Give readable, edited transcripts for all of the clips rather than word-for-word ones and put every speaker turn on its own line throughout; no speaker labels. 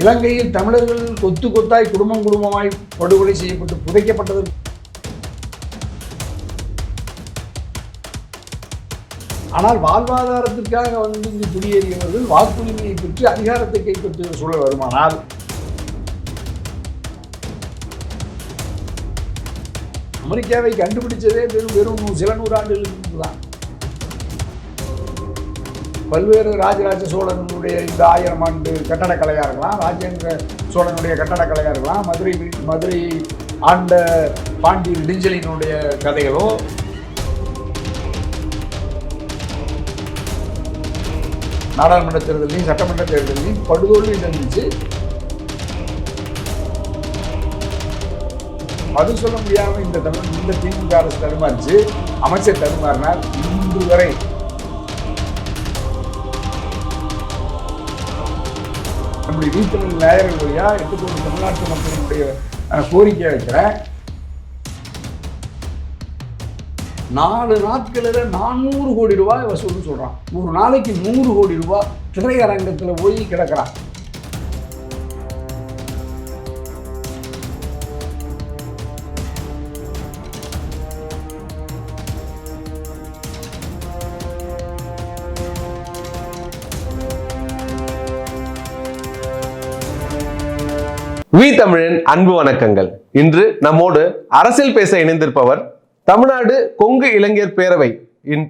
இலங்கையில் தமிழர்கள் கொத்து கொத்தாய் குடும்பம் குடும்பமாய் படுகொலை செய்யப்பட்டு புதைக்கப்பட்டது. ஆனால் வாழ்வாதாரத்திற்காக வந்து இங்கு குடியேறியவர்கள் வாக்குரிமையை பெற்று அதிகாரத்தை கைப்பற்றுகிற சூழல் வருமானால் அமெரிக்காவை கண்டுபிடிச்சதே வெறும் சில நூறாண்டுகளுக்கு தான். பல்வேறு ராஜராஜ சோழனுடைய இந்த 1000 ஆண்டு கட்டடக்கலையாக இருக்கலாம், ராஜேந்திர சோழனுடைய கட்டடக்கலையாக இருக்கலாம், மதுரை ஆண்ட பாண்டி இடிஞ்சலினுடைய கதைகளோ, நாடாளுமன்ற தேர்தலையும் சட்டமன்ற தேர்தலையும் படுதோல்வி சந்திச்சு அது சொல்ல முடியாமல் இந்த திமுக அரசு தடுமாறிச்சு, அமைச்சர் தடுமாறினார். இன்று வரை நம்முடைய வீட்டுமணி நேயர்கள் வழியா 8 கோடி தமிழ்நாட்டு மக்களினுடைய கோரிக்கை வைக்கிறேன். 4 நாட்களில் 400 கோடி ரூபாய் வசூல்னு சொல்கிறான். ஒரு நாளைக்கு 100 கோடி ரூபாய் திரையரங்கத்தில் போய் கிடக்கிறான்.
வி தமிழின் அன்பு வணக்கங்கள். இன்று நம்மோடு அரசியல் பேச இணைந்திருப்பவர் தமிழ்நாடு கொங்கு இளைஞர் பேரவை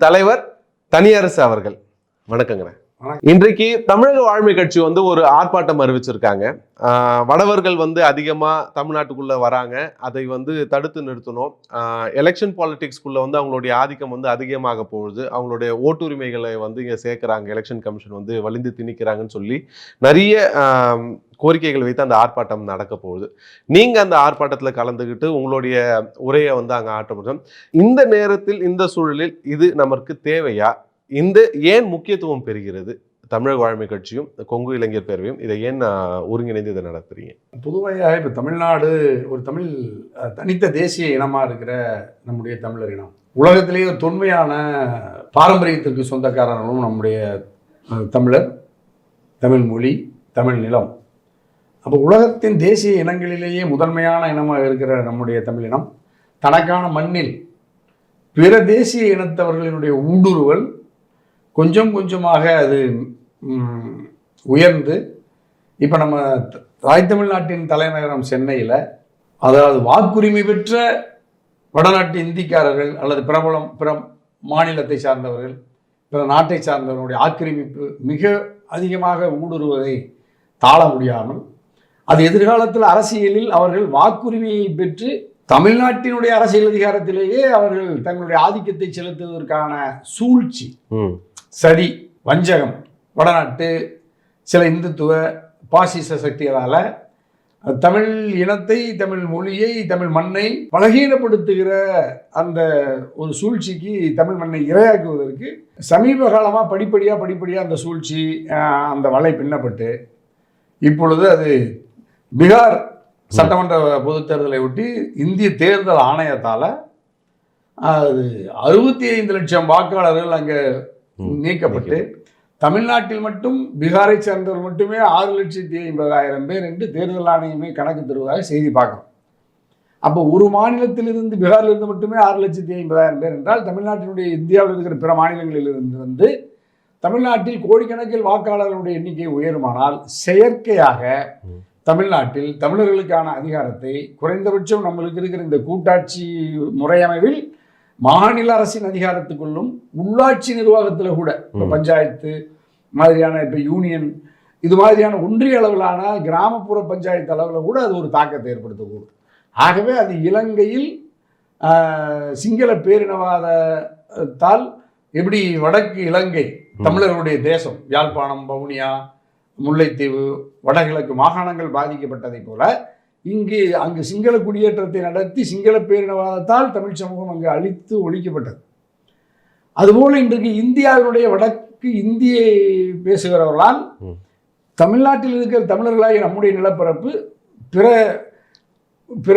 தலைவர் தனியரசு அவர்கள். வணக்கங்க. இன்றைக்கு தமிழக வாழ்மை கட்சி வந்து ஒரு ஆர்ப்பாட்டம் அறிவிச்சிருக்காங்க. வடவர்கள் வந்து அதிகமா தமிழ்நாட்டுக்குள்ள வராங்க, அதை வந்து தடுத்து நிறுத்தணும். எலெக்ஷன் பாலிடிக்ஸ்குள்ள வந்து அவங்களுடைய ஆதிக்கம் வந்து அதிகமாக போகுது, அவங்களுடைய ஓட்டுரிமைகளை வந்து இங்க சேர்க்கிறாங்க, எலெக்ஷன் கமிஷன் வந்து வலிந்து திணிக்கிறாங்கன்னு சொல்லி நிறைய கோரிக்கைகள் வைத்து அந்த ஆர்ப்பாட்டம் நடக்க போகுது. நீங்க அந்த ஆர்ப்பாட்டத்துல கலந்துக்கிட்டு உங்களுடைய உரையை வந்து அங்க ஆற்றப்படும். இந்த நேரத்தில் இந்த சூழலில் இது நமக்கு தேவையா? இந்த ஏன் முக்கியத்துவம் பெறுகிறது? தமிழக வாழ்மை கட்சியும் கொங்கு இளைஞர் பேரவையும் இதை ஏன் ஒருங்கிணைந்து இதை நடத்துறீங்க?
பொதுவாக இப்போ தமிழ்நாடு ஒரு தனித்த தேசிய இனமா இருக்கிற நம்முடைய தமிழர் இனம், உலகத்திலேயே தொன்மையான பாரம்பரியத்திற்கு சொந்தக்காரர்களும் நம்முடைய தமிழர், தமிழ் மொழி, தமிழ் நிலம். அப்போ உலகத்தின் தேசிய இனங்களிலேயே முதன்மையான இனமாக இருக்கிற நம்முடைய தமிழினம் தனக்கான மண்ணில் பிற தேசிய இனத்தவர்களினுடைய ஊடுருவல் கொஞ்சம் கொஞ்சமாக அது உயர்ந்து இப்போ நம்ம தாய் தமிழ்நாட்டின் தலைநகரம் சென்னையில், அதாவது வாக்குரிமை பெற்ற வடநாட்டு இந்திக்காரர்கள் அல்லது பிற மாநிலத்தை சார்ந்தவர்கள், பிற நாட்டை சார்ந்தவர்களுடைய ஆக்கிரமிப்பு மிக அதிகமாக ஊடுருவதை தாழ முடியாமல், அது எதிர்காலத்தில் அரசியலில் அவர்கள் வாக்குரிமையை பெற்று தமிழ்நாட்டினுடைய அரசியல் அதிகாரத்திலேயே அவர்கள் தங்களுடைய ஆதிக்கத்தை செலுத்துவதற்கான சூழ்ச்சி, சதி, வஞ்சகம், வடநாட்டு சில இந்துத்துவ பாசிச சக்திகளால் தமிழ் இனத்தை, தமிழ் மொழியை, தமிழ் மண்ணை பலகீனப்படுத்துகிற அந்த ஒரு சூழ்ச்சிக்கு தமிழ் மண்ணை இரையாக்குவதற்கு சமீப காலமாக படிப்படியாக அந்த சூழ்ச்சி அந்த வலை பின்னப்பட்டு இப்பொழுது அது பீகார் சட்டமன்ற பொதுத் தேர்தலை ஒட்டி இந்திய தேர்தல் ஆணையத்தால் அது 65 லட்சம் வாக்காளர்கள் அங்கே நீக்கப்பட்டு தமிழ்நாட்டில் மட்டும் பீகாரை சேர்ந்தவர்கள் மட்டுமே 6,50,000 பேர் என்று தேர்தல் ஆணையமே கணக்கு தருவதாக செய்தி பார்க்குறோம். அப்போ ஒரு மாநிலத்திலிருந்து, பீகாரிலிருந்து மட்டுமே 6,50,000 பேர் என்றால் தமிழ்நாட்டினுடைய இந்தியாவில் இருக்கிற பிற மாநிலங்களிலிருந்து வந்து தமிழ்நாட்டில் கோடிக்கணக்கில் வாக்காளர்களுடைய எண்ணிக்கை உயருமானால் செயற்கையாக தமிழ்நாட்டில் தமிழர்களுக்கான அதிகாரத்தை குறைந்தபட்சம் நம்மளுக்கு இருக்கிற இந்த கூட்டாட்சி முறையமைவில் மாநில அரசின் அதிகாரத்துக்குள்ளும் உள்ளாட்சி நிர்வாகத்தில் கூட இப்போ பஞ்சாயத்து மாதிரியான, இப்போ யூனியன் இது மாதிரியான ஒன்றிய அளவிலான கிராமப்புற பஞ்சாயத்து அளவில் கூட அது ஒரு தாக்கத்தை ஏற்படுத்தக்கூடும். ஆகவே அது இலங்கையில் சிங்கள பேரினவாதத்தால் எப்படி வடக்கு இலங்கை தமிழர்களுடைய தேசம், யாழ்ப்பாணம், வவுனியா, முல்லைத்தீவு, வடகிழக்கு மாகாணங்கள் பாதிக்கப்பட்டதை போல அங்கு சிங்கள குடியேற்றத்தை நடத்தி சிங்கள பேரினவாதத்தால் தமிழ் சமூகம் அங்கு அழித்து ஒழிக்கப்பட்டது. அதுபோல் இன்றைக்கு இந்தியாவினுடைய வடக்கு இந்தியை பேசுகிறவர்களால் தமிழ்நாட்டில் இருக்கிற தமிழர்களாகிய நம்முடைய நிலப்பரப்பு பிற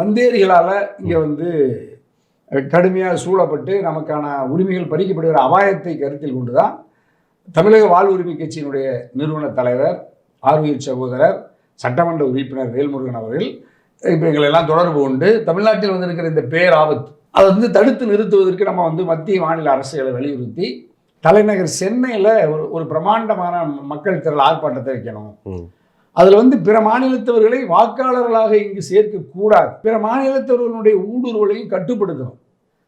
வந்தேரிகளால் இங்கே வந்து கடுமையாக சூழப்பட்டு நமக்கான உரிமைகள் பறிக்கப்படுகிற அபாயத்தை கருத்தில் கொண்டுதான் தமிழக வாழ்வுரிமை கட்சியினுடைய நிறுவன தலைவர் ஆர்வீர் சகோதரர் சட்டமன்ற உறுப்பினர் வேல்முருகன் அவர்கள் இப்போ எங்களெல்லாம் தொடர்பு கொண்டு தமிழ்நாட்டில் வந்திருக்கிற இந்த பேராபத்து அதை வந்து தடுத்து நிறுத்துவதற்கு நம்ம வந்து மத்திய மாநில அரசுகளை வலியுறுத்தி தலைநகர் சென்னையில் ஒரு பிரமாண்டமான மக்கள் திரள் ஆர்ப்பாட்டத்தை வைக்கணும். அதில் வந்து பிற மாநிலத்தவர்களை வாக்காளர்களாக இங்கு சேர்க்கக்கூடாது, பிற மாநிலத்தவர்களுடைய ஊடுருவலையும் கட்டுப்படுத்தணும்,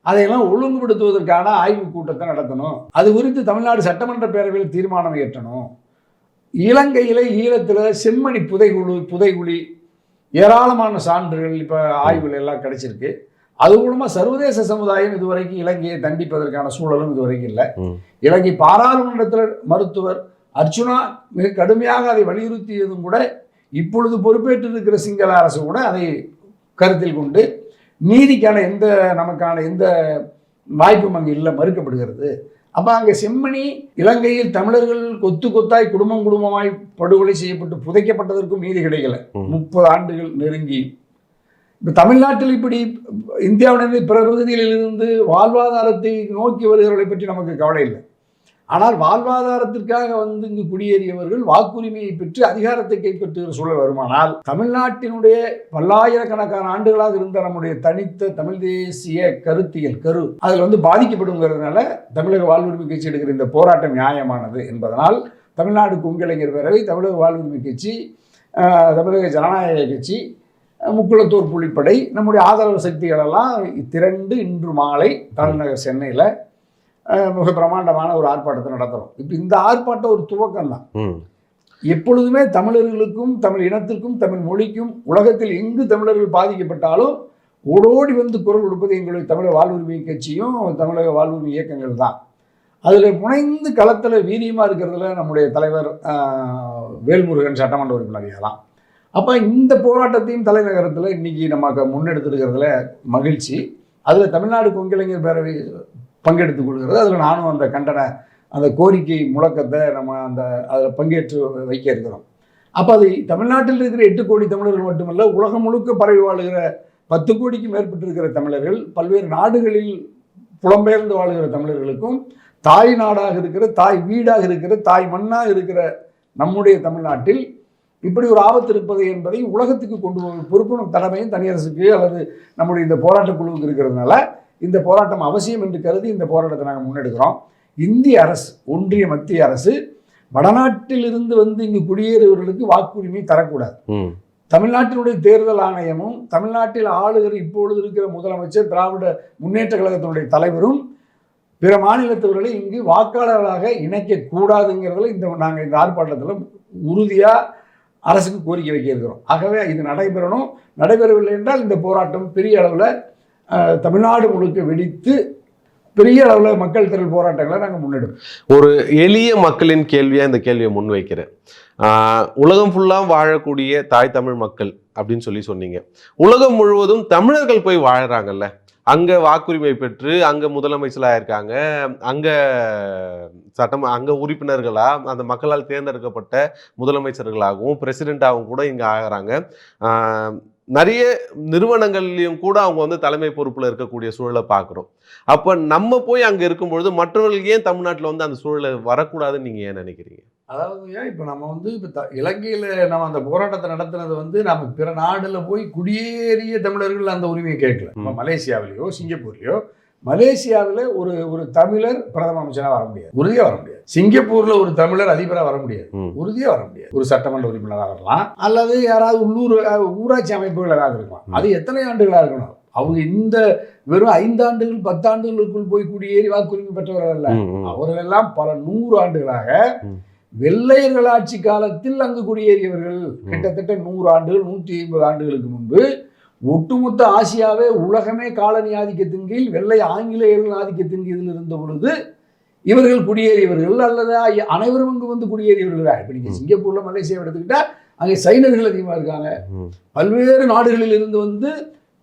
அதையெல்லாம் ஒழுங்குபடுத்துவதற்கான ஆய்வு கூட்டத்தை நடத்தணும். அது குறித்து தமிழ்நாடு சட்டமன்ற பேரவையில் தீர்மானம் இயற்றணும். இலங்கையில் ஈழத்தில் செம்மணி புதைகுழி ஏராளமான சான்றுகள் இப்போ ஆய்வுகள் எல்லாம் கிடைச்சிருக்கு. அது மூலமாக சர்வதேச சமுதாயம் இதுவரைக்கும் இலங்கையை தண்டிப்பதற்கான சூழலும் இதுவரைக்கும் இல்லை. இலங்கை பாராளுமன்றத்தில் மருத்துவர் அர்ச்சுனா மிக கடுமையாக அதை வலியுறுத்தியதும் கூட இப்பொழுது பொறுப்பேற்று இருக்கிற சிங்கள அரசு கூட அதை கருத்தில் கொண்டு நீதிக்கான நமக்கான எந்த வாய்ப்பும் அங்கே இல்லை, மறுக்கப்படுகிறது. அப்போ அங்கே செம்மணி இலங்கையில் தமிழர்கள் கொத்து கொத்தாய் குடும்பமாய் படுகொலை செய்யப்பட்டு புதைக்கப்பட்டதற்கும் நீதி கிடைக்கல. 30 ஆண்டுகள் நெருங்கி இப்போ தமிழ்நாட்டில் இப்படி இந்தியாவிலிருந்து பிற பகுதிகளிலிருந்து வாழ்வாதாரத்தை நோக்கி வருகிறவர்களை பற்றி நமக்கு கவலை இல்லை. ஆனால் வாழ்வாதாரத்திற்காக வந்து இங்கு குடியேறியவர்கள் வாக்குரிமையை பெற்று அதிகாரத்தை கைப்பற்றுகிற சூழல் வருமானால் தமிழ்நாட்டினுடைய பல்லாயிரக்கணக்கான ஆண்டுகளாக இருந்த நம்முடைய தனித்த தமிழ் தேசிய கருத்தியல் அதில் வந்து பாதிக்கப்படுங்கிறதுனால தமிழக வாழ்வுரிமை கட்சி எடுக்கிற இந்த போராட்டம் நியாயமானது என்பதனால் தமிழ்நாடு கொங்கு இளைஞர் பேரவை, தமிழக வாழ்வுரிமை கட்சி, தமிழக ஜனநாயக கட்சி, முக்குளத்தூர் புலிப்படை, நம்முடைய ஆதரவு சக்திகளெல்லாம் திரண்டு இன்று மாலை தலைநகர் சென்னையில் மிக பிரமாண்டமான ஒரு ஆர்ப்பாட்டத்தை நடத்துகிறோம். இப்போ இந்த ஆர்ப்பாட்டம் ஒரு துவக்கம் தான். எப்பொழுதுமே தமிழர்களுக்கும் தமிழ் இனத்திற்கும் தமிழ் மொழிக்கும் உலகத்தில் எங்கு தமிழர்கள் பாதிக்கப்பட்டாலும் ஓடோடி வந்து குரல் கொடுப்பது எங்களுடைய தமிழக வாழ்வுரிமை கட்சியும் தமிழக வாழ்வுரிமை இயக்கங்கள் தான். அதில் புனைந்து களத்தில் வீரியமாக இருக்கிறதுல நம்முடைய தலைவர் வேல்முருகன் சட்டமன்ற உறுப்பினர் தான். அப்போ இந்த போராட்டத்தையும் தலைநகரத்தில் இன்றைக்கி நமக்கு முன்னெடுத்துருக்கிறதுல மகிழ்ச்சி. அதில் தமிழ்நாடு கொங்கு இளைஞர் பேரவை பங்கெடுத்துக் கொள்கிறது. அதில் நானும் அந்த கோரிக்கை முழக்கத்தை நம்ம அதில் பங்கேற்று வைக்க இருக்கிறோம். அப்போ அது தமிழ்நாட்டில் இருக்கிற 8 கோடி தமிழர்கள் மட்டுமல்ல, உலகம் முழுக்க பரவி வாழுகிற 10 கோடிக்கும் மேற்பட்டிருக்கிற தமிழர்கள், பல்வேறு நாடுகளில் புலம்பெயர்ந்து வாழுகிற தமிழர்களுக்கும் தாய் நாடாக இருக்கிற, தாய் வீடாக இருக்கிற, தாய் மண்ணாக இருக்கிற நம்முடைய தமிழ்நாட்டில் இப்படி ஒரு ஆபத்து இருப்பது என்பதை உலகத்துக்கு கொண்டு போகிற பொறுப்பும் கடமையும் தனியரசுக்கு அல்லது நம்முடைய இந்த போராட்ட குழுவுக்கு இருக்கிறதுனால இந்த போராட்டம் அவசியம் என்று கருதி இந்த போராட்டத்தை நாங்கள் முன்னெடுக்கிறோம். இந்திய அரசு, ஒன்றிய மத்திய அரசு வடநாட்டிலிருந்து வந்து இங்கு குடியேறுவர்களுக்கு வாக்குரிமை தரக்கூடாது. தமிழ்நாட்டினுடைய தேர்தல் ஆணையமும் தமிழ்நாட்டில் ஆளுகிற இப்பொழுது இருக்கிற முதலமைச்சர் திராவிட முன்னேற்ற கழகத்தினுடைய தலைவரும் பிற மாநிலத்தவர்களை இங்கு வாக்காளர்களாக இணைக்கக்கூடாதுங்கிறதுல நாங்கள் இந்த ஆர்ப்பாட்டத்தில் உறுதியாக அரசுக்கு கோரிக்கை வைக்க இருக்கிறோம். ஆகவே இது நடைபெறவில்லை என்றால் இந்த போராட்டம் பெரிய அளவில் தமிழ்நாடு முழுக்க வெடித்து பெரிய அளவில் மக்கள் திரள் போராட்டங்களை நாங்கள் முன்னெடுப்போம்.
ஒரு எளிய மக்களின் கேள்வியாக இந்த கேள்வியை முன்வைக்கிறேன். உலகம் ஃபுல்லாக வாழக்கூடிய தாய் தமிழ் மக்கள் அப்படின்னு சொன்னீங்க. உலகம் முழுவதும் தமிழர்கள் போய் வாழறாங்கல்ல, அங்கே வாக்குரிமை பெற்று அங்கே முதலமைச்சராக இருக்காங்க, அங்கே உறுப்பினர்களாக அந்த மக்களால் தேர்ந்தெடுக்கப்பட்ட முதலமைச்சர்களாகவும் பிரசிடெண்ட்டாகவும் கூட இங்கே ஆகிறாங்க. நிறைய நிறுவனங்கள்லையும் கூட அவங்க வந்து தலைமை பொறுப்பில் இருக்கக்கூடிய சூழலை பார்க்குறோம். அப்போ நம்ம போய் அங்கே இருக்கும்பொழுது மற்றவர்கள் ஏன் தமிழ்நாட்டில் வந்து அந்த சூழலை வரக்கூடாதுன்னு நீங்கள் ஏன் நினைக்கிறீங்க?
அதாவது இப்போ நம்ம வந்து இப்போ இலங்கையில் நம்ம அந்த போராட்டத்தை நடத்துனது வந்து நம்ம பிற நாடுல போய் குடியேறிய தமிழர்கள் அந்த உரிமையை கேட்கல. நம்ம மலேசியாவிலேயோ சிங்கப்பூர்லேயோ, மலேசியாவில் ஒரு தமிழர் பிரதம அமைச்சராக வர முடியாது, உறுதியாக வர முடியாது. சிங்கப்பூரில் ஒரு தமிழர் அதிபராக வர முடியாது, உறுதியாக வர முடியாது. ஒரு சட்டமன்ற உறுப்பினராக வரலாம், அல்லது யாராவது உள்ளூர் ஊராட்சி அமைப்புகள் ஏதாவது இருக்கலாம். அது எத்தனை ஆண்டுகளாக இருக்கணும்? அவங்க இந்த வெறும் 5 ஆண்டுகள் 10 ஆண்டுகளுக்குள் போய் குடியேறி வாக்குரிமை பெற்றவர்கள் அல்ல. அவர்கள் எல்லாம் பல 100 ஆண்டுகளாக வெள்ளையர்கள் ஆட்சி காலத்தில் அங்கு குடியேறியவர்கள். கிட்டத்தட்ட 100 ஆண்டுகள் 150 ஆண்டுகளுக்கு முன்பு ஒட்டுமொத்த ஆசியாவே உலகமே காலனி ஆதிக்கத்தின் கீழ் வெள்ளை ஆங்கிலேயர்கள் ஆதிக்கத்தின் கீழ் இருந்த பொழுது இவர்கள் குடியேறியவர்கள் அல்லது அனைவரும் அங்கு வந்து குடியேறியவர்கள் தான். இப்போ நீங்கள் சிங்கப்பூரில் மலேசியா எடுத்துக்கிட்டா அங்கே சைனர்கள் அதிகமாக இருக்காங்க. பல்வேறு நாடுகளில் இருந்து வந்து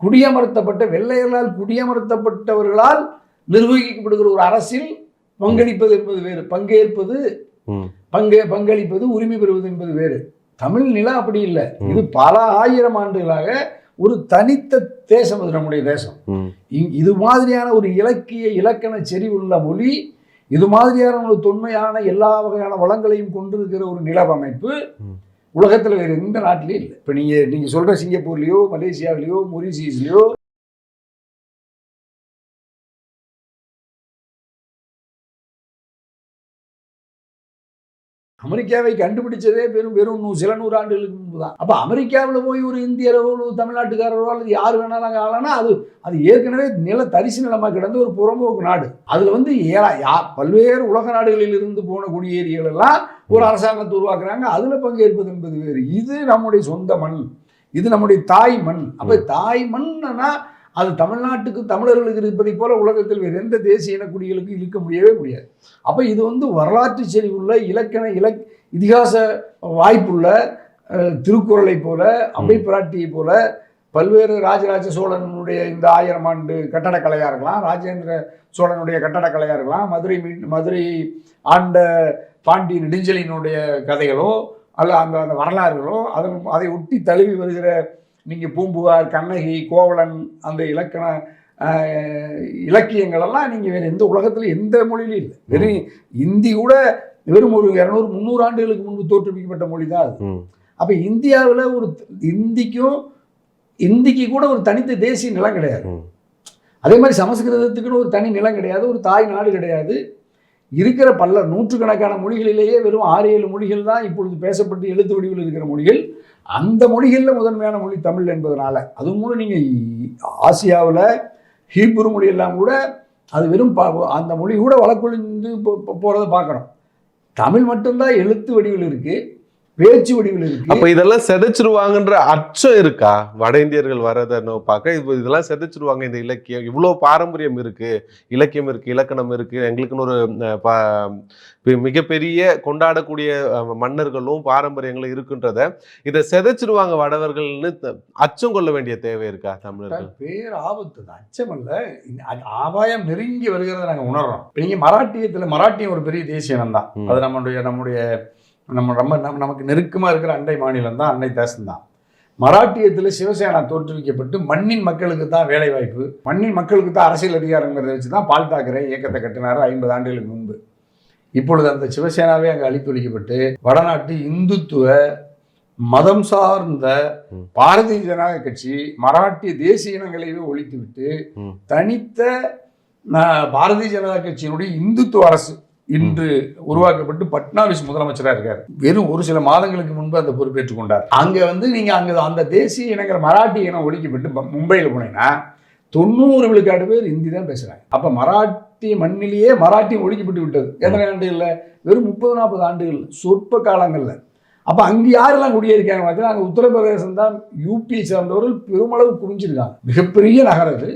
குடியமர்த்தப்பட்ட வெள்ளையர்களால் குடியமர்த்தப்பட்டவர்களால் நிர்வகிக்கப்படுகிற ஒரு அரசில் பங்களிப்பது என்பது வேறு, பங்களிப்பது உரிமை பெறுவது என்பது வேறு. தமிழ் நிலம் அப்படி இல்லை. இது பல 1000 ஆண்டுகளாக ஒரு தனித்த தேசம், அது நம்முடைய தேசம். இது மாதிரியான ஒரு இலக்கண செறிவுள்ள மொழி, இது மாதிரியான ஒரு தொன்மையான எல்லா வகையான வளங்களையும் கொண்டிருக்கிற ஒரு நிலவமைப்பு உலகத்தில் வேறு எந்த நாட்டிலையும் இல்லை. இப்போ நீங்கள் சொல்கிற சிங்கப்பூர்லேயோ மலேசியாவிலேயோ மொரிஷியஸ்லேயோ அமெரிக்காவை கண்டுபிடிச்சதே வெறும் சில 100 ஆண்டுகளுக்கு முன்பு தான். அப்போ அமெரிக்காவில் போய் ஒரு இந்தியரோ ஒரு தமிழ்நாட்டுக்காரரோ அல்லது யார் வேணாலும் அங்கே ஆகலாம்னா அது ஏற்கனவே தரிசு நிலமாக கிடந்து ஒரு புறம்போக்கு நாடு. அதில் வந்து பல்வேறு உலக நாடுகளில் இருந்து போன குடியேறிகள் எல்லாம் ஒரு அரசாங்கத்தை உருவாக்குறாங்க. அதில் பங்கேற்பது என்பது வேறு. இது நம்முடைய சொந்த மண், இது நம்முடைய தாய் மண். அப்போ தாய் மண்னா அது தமிழ்நாட்டுக்கு தமிழர்களுக்கு இருப்பதை போல உலகத்தில் வேறு எந்த தேசிய இனக்குடிகளுக்கு இருக்க முடியவே முடியாது. அப்போ இது வந்து வரலாற்று செறிவுள்ள இதிகாச வாய்ப்புள்ள திருக்குறளை போல அம்பை பிராட்டியை போல பல்வேறு ராஜராஜ சோழனுடைய இந்த 1000 ஆண்டு கட்டடக்கலையாக இருக்கலாம், ராஜேந்திர சோழனுடைய கட்டடக்கலையாக இருக்கலாம், மதுரை ஆண்ட பாண்டி நெடுஞ்செழியனுடைய கதைகளோ அல்ல அந்த வரலாறுகளோ அதை ஒட்டி தழுவி வருகிற நீங்கள் பூம்புகார், கண்ணகி, கோவலன் அந்த இலக்கியங்களெல்லாம் நீங்கள் வேறு எந்த உலகத்தில் எந்த மொழியிலும் இல்லை. வெறும் இந்தி கூட வெறும் ஒரு 200-300 ஆண்டுகளுக்கு முன்பு தோற்றுவிக்கப்பட்ட மொழி தான் அது. அப்போ இந்தியாவில் ஒரு இந்திக்கு கூட ஒரு தனித்த தேசிய நிலம் கிடையாது. அதே மாதிரி சமஸ்கிருதத்துக்குன்னு ஒரு தனி நிலம் கிடையாது, ஒரு தாய் நாடு கிடையாது. இருக்கிற நூற்றுக்கணக்கான மொழிகளிலேயே வெறும் 6-7 மொழிகள் தான் இப்பொழுது பேசப்பட்டு எழுத்து வடிவில் இருக்கிற மொழிகள். அந்த மொழிகளில் முதன்மையான மொழி தமிழ் என்பதனால அதுவும் கூட நீங்கள் ஆசியாவில் ஹீப்ரு மொழியெல்லாம் கூட அது வெறும் அந்த மொழி கூட வழக்கொழிந்து போகிறத பார்க்குறோம். தமிழ் மட்டும்தான் எழுத்து வடிவில் இருக்குது, பேச்சு வடிவில் இருக்கு.
அப்ப இதெல்லாம் செதைச்சிருவாங்கன்ற அச்சம் இருக்கா? வட இந்தியர்கள் வரதை பார்க்க இதெல்லாம் செதைச்சிருவாங்க, இந்த இலக்கியம் இவ்வளவு பாரம்பரியம் இருக்கு, இலக்கியம் இருக்கு, இலக்கணம் இருக்கு, எங்களுக்குன்னு ஒரு மிகப்பெரிய கொண்டாடக்கூடிய மன்னர்களும் பாரம்பரியங்களும் இருக்குன்றத இதை செதைச்சிருவாங்க வடவர்கள்னு அச்சம் கொள்ள வேண்டிய தேவை இருக்கா? தமிழர்கள்
பேர் ஆபத்து தான், அச்சம் அல்ல, ஆபாயம் நெருங்கி வருகிறத நாங்கள் உணர்றோம். நீங்க மராட்டியம் ஒரு பெரிய தேசிய இனம் தான். அது நம்முடைய நமக்கு நெருக்கமாக இருக்கிற அண்டை மாநிலம் தான், அண்டை தேசம் தான். மராட்டியத்தில் சிவசேனா தோற்றுவிக்கப்பட்டு மண்ணின் மக்களுக்கு தான் வேலை வாய்ப்பு, மண்ணின் மக்களுக்கு தான் அரசியல் அதிகாரங்கிறத வச்சு தான் பால் தாக்கரே இயக்கத்தை கட்டினார் 50 ஆண்டுகளுக்கு முன்பு. இப்பொழுது அந்த சிவசேனாவே அங்கே அழித்தொழிக்கப்பட்டு வடநாட்டு இந்துத்துவ மதம் சார்ந்த பாரதிய ஜனதா கட்சி மராட்டிய தேசிய இனங்களையே ஒழித்துவிட்டு தனித்த பாரதிய ஜனதா கட்சியினுடைய இந்துத்துவ அரசு இன்று உருவாக்கப்பட்டு பட்னாவிஸ் முதலமைச்சராக இருக்கார். வெறும் ஒரு சில மாதங்களுக்கு முன்பு அந்த பொறுப்பேற்றுக் கொண்டார். அங்கே நீங்கள் அந்த தேசிய இனங்கிற மராட்டிய இனம் ஒழிக்கப்பட்டு மும்பையில் போனீங்கன்னா 90 விழுக்காடு பேர் ஹிந்தி தான் பேசுகிறாங்க. அப்போ மராட்டிய மண்ணிலேயே மராட்டியம் ஒழிக்கப்பட்டு விட்டது. எத்தனை ஆண்டுகளில்? வெறும் 30-40 ஆண்டுகள், சொற்ப காலங்களில். அப்போ அங்கே யாரெல்லாம் குடியேறிக்காங்க பார்த்தீங்கன்னா, அங்கே உத்தரப்பிரதேசம் தான், யூபி சார்ந்தவர்கள் பெருமளவு குவிஞ்சிருக்காங்க. மிகப்பெரிய நகரம் இது,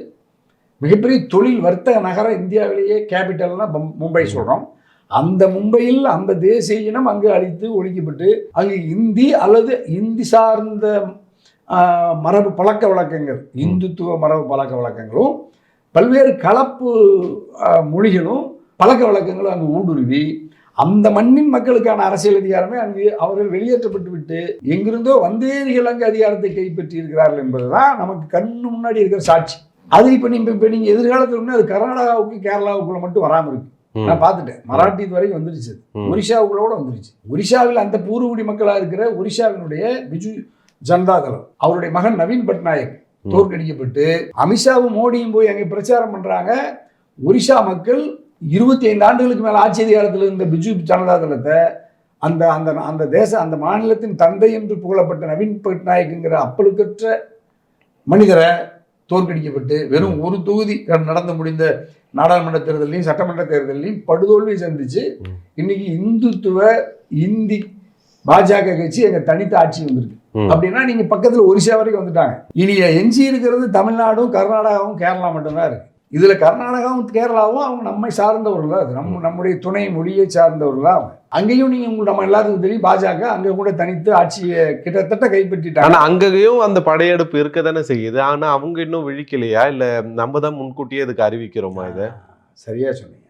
மிகப்பெரிய தொழில் வர்த்தக நகரம், இந்தியாவிலேயே கேபிட்டல்னா மும்பை சொல்கிறோம். அந்த மும்பையில் அந்த தேசிய இனம் அங்கு அழித்து ஒழிக்கப்பட்டு அங்கு இந்தி அல்லது இந்தி சார்ந்த மரபு பழக்க வழக்கங்கள், இந்துத்துவ மரபு பழக்க வழக்கங்களும் பல்வேறு கலப்பு மொழிகளும் பழக்க வழக்கங்களும் அங்கு ஊடுருவி அந்த மண்ணின் மக்களுக்கான அரசியல் அதிகாரமே அங்கு அவர்கள் வெளியேற்றப்பட்டு விட்டு எங்கிருந்தோ வந்தேரிகள் அங்கு அதிகாரத்தை கைப்பற்றி இருக்கிறார்கள் என்பதுதான் நமக்கு கண்ணு முன்னாடி இருக்கிற சாட்சி. அது இப்போ நீங்கள் எதிர்காலத்தில் அது கர்நாடகாவுக்கு கேரளாவுக்குள்ள மட்டும் வராமல் இருக்கு. நான் பார்த்துட்டேன், மராட்டி வரைக்கும் வந்துருச்சு, ஒரிஷாவுக்குள்ள கூட வந்துருச்சு. ஒரிஷாவில் அந்த பூர்வகுடி மக்களாக இருக்கிற ஒரிஷாவினுடைய பிஜு ஜனதாதளம் அவருடைய மகன் நவீன் பட்நாயக் தோற்கடிக்கப்பட்டு அமித்ஷாவும் மோடியும் போய் அங்கே பிரச்சாரம் பண்றாங்க. ஒரிஷா மக்கள் 25 ஆண்டுகளுக்கு மேல ஆட்சி அதிகாரத்தில் இருந்த பிஜு ஜனதாதளத்தை அந்த மாநிலத்தின் தந்தை என்று புகழப்பட்ட நவீன் பட்நாயக்குங்கிற அப்பழுக்கற்ற மனிதரை தோற்கடிக்கப்பட்டு வெறும் ஒரு தொகுதி நடந்து முடிந்த நாடாளுமன்ற தேர்தலையும் சட்டமன்ற தேர்தலையும் படுதோல்வி சந்திச்சு இன்னைக்கு இந்துத்துவ இந்தி பாஜக கட்சி எங்க தனித்த ஆட்சி வந்திருக்கு. அப்படின்னா நீங்க பக்கத்துல ஒரிஷா வரைக்கும் வந்துட்டாங்க. இனி எஞ்சி இருக்கிறது தமிழ்நாடும் கர்நாடகாவும் கேரளா மட்டும்தான் இருக்கு. இதுல கர்நாடகாவும் கேரளாவும் அவங்க நம்மை சார்ந்தவர்கள் தான், நம்முடைய துணை மொழியை சார்ந்தவர்கள் தான். அங்கேயும் நீங்க நம்ம எல்லாருக்கும் தெரியும், பாஜக அங்க கூட தனித்து ஆட்சியை கிட்டத்தட்ட கைப்பற்றிட்டாங்க.
ஆனா அங்கேயும் அந்த படையெடுப்பு இருக்க தானே செய்யுது. ஆனா அவங்க இன்னும் விழிக்கலையா, இல்ல நம்ம தான் முன்கூட்டியே இதுக்கு அறிவிக்கிறோமா? இதை சரியா
சொன்னீங்க.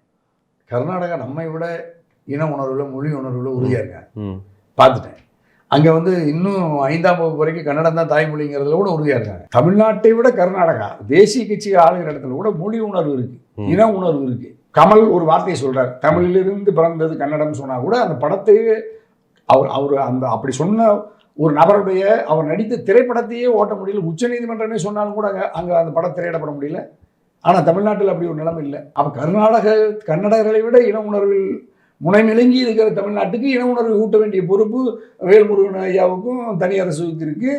கர்நாடகா நம்மை விட இன உணர்வுல மொழி உணர்வுல உறுதியா இருக்காங்க. பார்த்துட்டேன். அங்கே இன்னும் 5ஆம் வகுப்பு வரைக்கும் கன்னடம் தான் தாய்மொழிங்கிறதுல கூட உறுதியாக இருக்காங்க. தமிழ்நாட்டை விட கர்நாடகா தேசிய கட்சிகள் ஆளுகிற இடத்துல கூட மொழி உணர்வு இருக்கு, இன உணர்வு இருக்கு. கமல் ஒரு வார்த்தையை சொல்றார், தமிழிலிருந்து பிறந்தது கன்னடம் சொன்னா கூட அந்த படத்தையே அவர் அப்படி சொன்ன ஒரு நபருடைய அவர் நடித்த திரைப்படத்தையே ஓட்ட முடியல. உச்சநீதிமன்றமே சொன்னாலும் கூட அங்கே அந்த படம் திரையிடப்பட முடியல. ஆனால் தமிழ்நாட்டில் அப்படி ஒரு நிலைமை இல்லை. அப்போ கன்னடர்களை விட இன உணர்வில் முனைமிலங்கி இருக்கிற தமிழ்நாட்டுக்கு இன உணர்வை ஊட்ட வேண்டிய பொறுப்பு வேல்முருகன் ஐயாவுக்கும் தனி அரசுக்கு இருக்கு.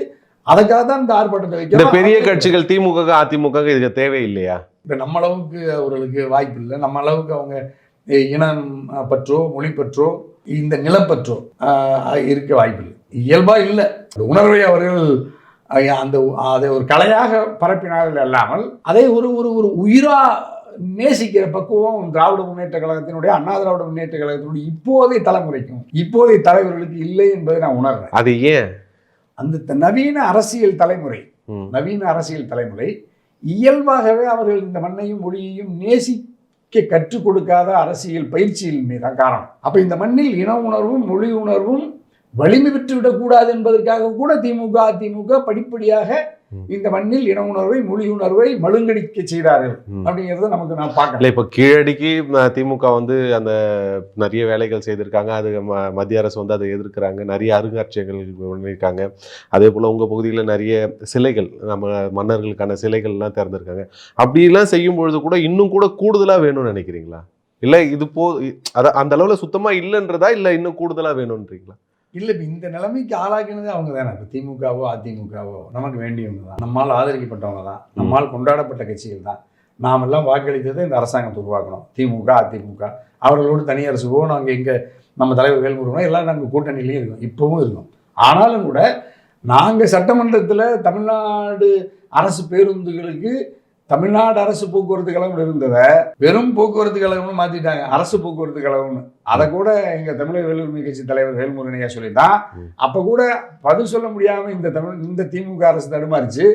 அதுக்காக தான் இந்த ஆர்ப்பாட்டத்தை வைக்க
பெரிய கட்சிகள் திமுக அதிமுக இதுக்கு தேவை இல்லையா?
இப்போ நம்ம அளவுக்கு அவர்களுக்கு வாய்ப்பு இல்லை. நம்ம அளவுக்கு அவங்க இனம் பற்றோ மொழி பற்றோ இந்த நிலப்பற்றோ இருக்க வாய்ப்பு இல்லை. இயல்பாக இல்லை. உணர்வை அவர்கள் அதை ஒரு கலையாக பரப்பினார்கள் அல்லாமல் அதை ஒரு ஒரு ஒரு உயிரா நேசிக்கிற பக்குவம் திராவிட முன்னேற்ற கழகத்தினுடைய அண்ணா திராவிட முன்னேற்ற கழகத்தினுடைய இப்போதைய தலைமுறைக்கும் இப்போதைய தலைவர்களுக்கு இல்லை என்பதை நான் உணர்றேன்.
அது ஏன்?
அந்த நவீன அரசியல் தலைமுறை இயல்பாகவே அவர்கள் இந்த மண்ணையும் மொழியையும் நேசிக்க கற்றுக் கொடுக்காத அரசியல் பயிற்சியில் மீதான் காரணம். அப்ப இந்த மண்ணில் இன உணர்வும் மொழி உணர்வும் வலிமை பெற்று விடக்கூடாது என்பதற்காக கூட திமுக அதிமுக படிப்படியாக இந்த மண்ணில் இன உணர்வை மொழி உணர்வை மழுங்கடிக்க செய்தார்கள் அப்படிங்கிறத நமக்கு நான் பார்க்கல.
இப்ப கீழடிக்கு திமுக அந்த நிறைய வேலைகள் செய்திருக்காங்க. அது மத்திய அரசு அதை எதிர்க்கிறாங்க. நிறைய அருங்காட்சியகங்கள் பண்ணியிருக்காங்க. அதே போல உங்க பகுதியில் நிறைய சிலைகள் நம்ம மன்னர்களுக்கான சிலைகள் எல்லாம் திறந்திருக்காங்க. அப்படிலாம் செய்யும் பொழுது கூட இன்னும் கூட கூடுதலா வேணும்னு நினைக்கிறீங்களா? இல்ல இது அந்த அளவுல சுத்தமா இல்லைன்றதா இல்ல இன்னும் கூடுதலா வேணும்ன்றீங்களா?
இல்லை, இப்போ இந்த நிலைமைக்கு ஆளாக்கினது அவங்க தானே. இப்போ திமுகவோ அதிமுகவோ நமக்கு வேண்டியவங்க தான், நம்மால் ஆதரிக்கப்பட்டவங்க தான், நம்மால் கொண்டாடப்பட்ட கட்சிகள் தான். நாம் எல்லாம் வாக்களித்ததை இந்த அரசாங்கத்தை உருவாக்கணும். திமுக அதிமுக அவர்களோடு தனி அரசுவோ நாங்கள் எங்கள் நம்ம தலைவர் வேல்முருகனோ எல்லாம் நாங்கள் கூட்டணியிலையும் இருக்கோம், இப்போவும் இருக்கும். ஆனாலும் கூட நாங்கள் சட்டமன்றத்தில் தமிழ்நாடு அரசு பேருந்துகளுக்கு தமிழ்நாடு அரசு போக்குவரத்து கழகம் இருந்ததை வெறும் போக்குவரத்து கழகம்னு மாற்றிட்டாங்க, அரசு போக்குவரத்து கழகம்னு. அதை கூட எங்கள் தமிழக வேலுரிமை கட்சி தலைவர் வேல்முருகன் ஐயா சொல்லிட்டான். அப்போ கூட பதில் சொல்ல முடியாமல் இந்த திமுக அரசு தடுமாறிச்சு,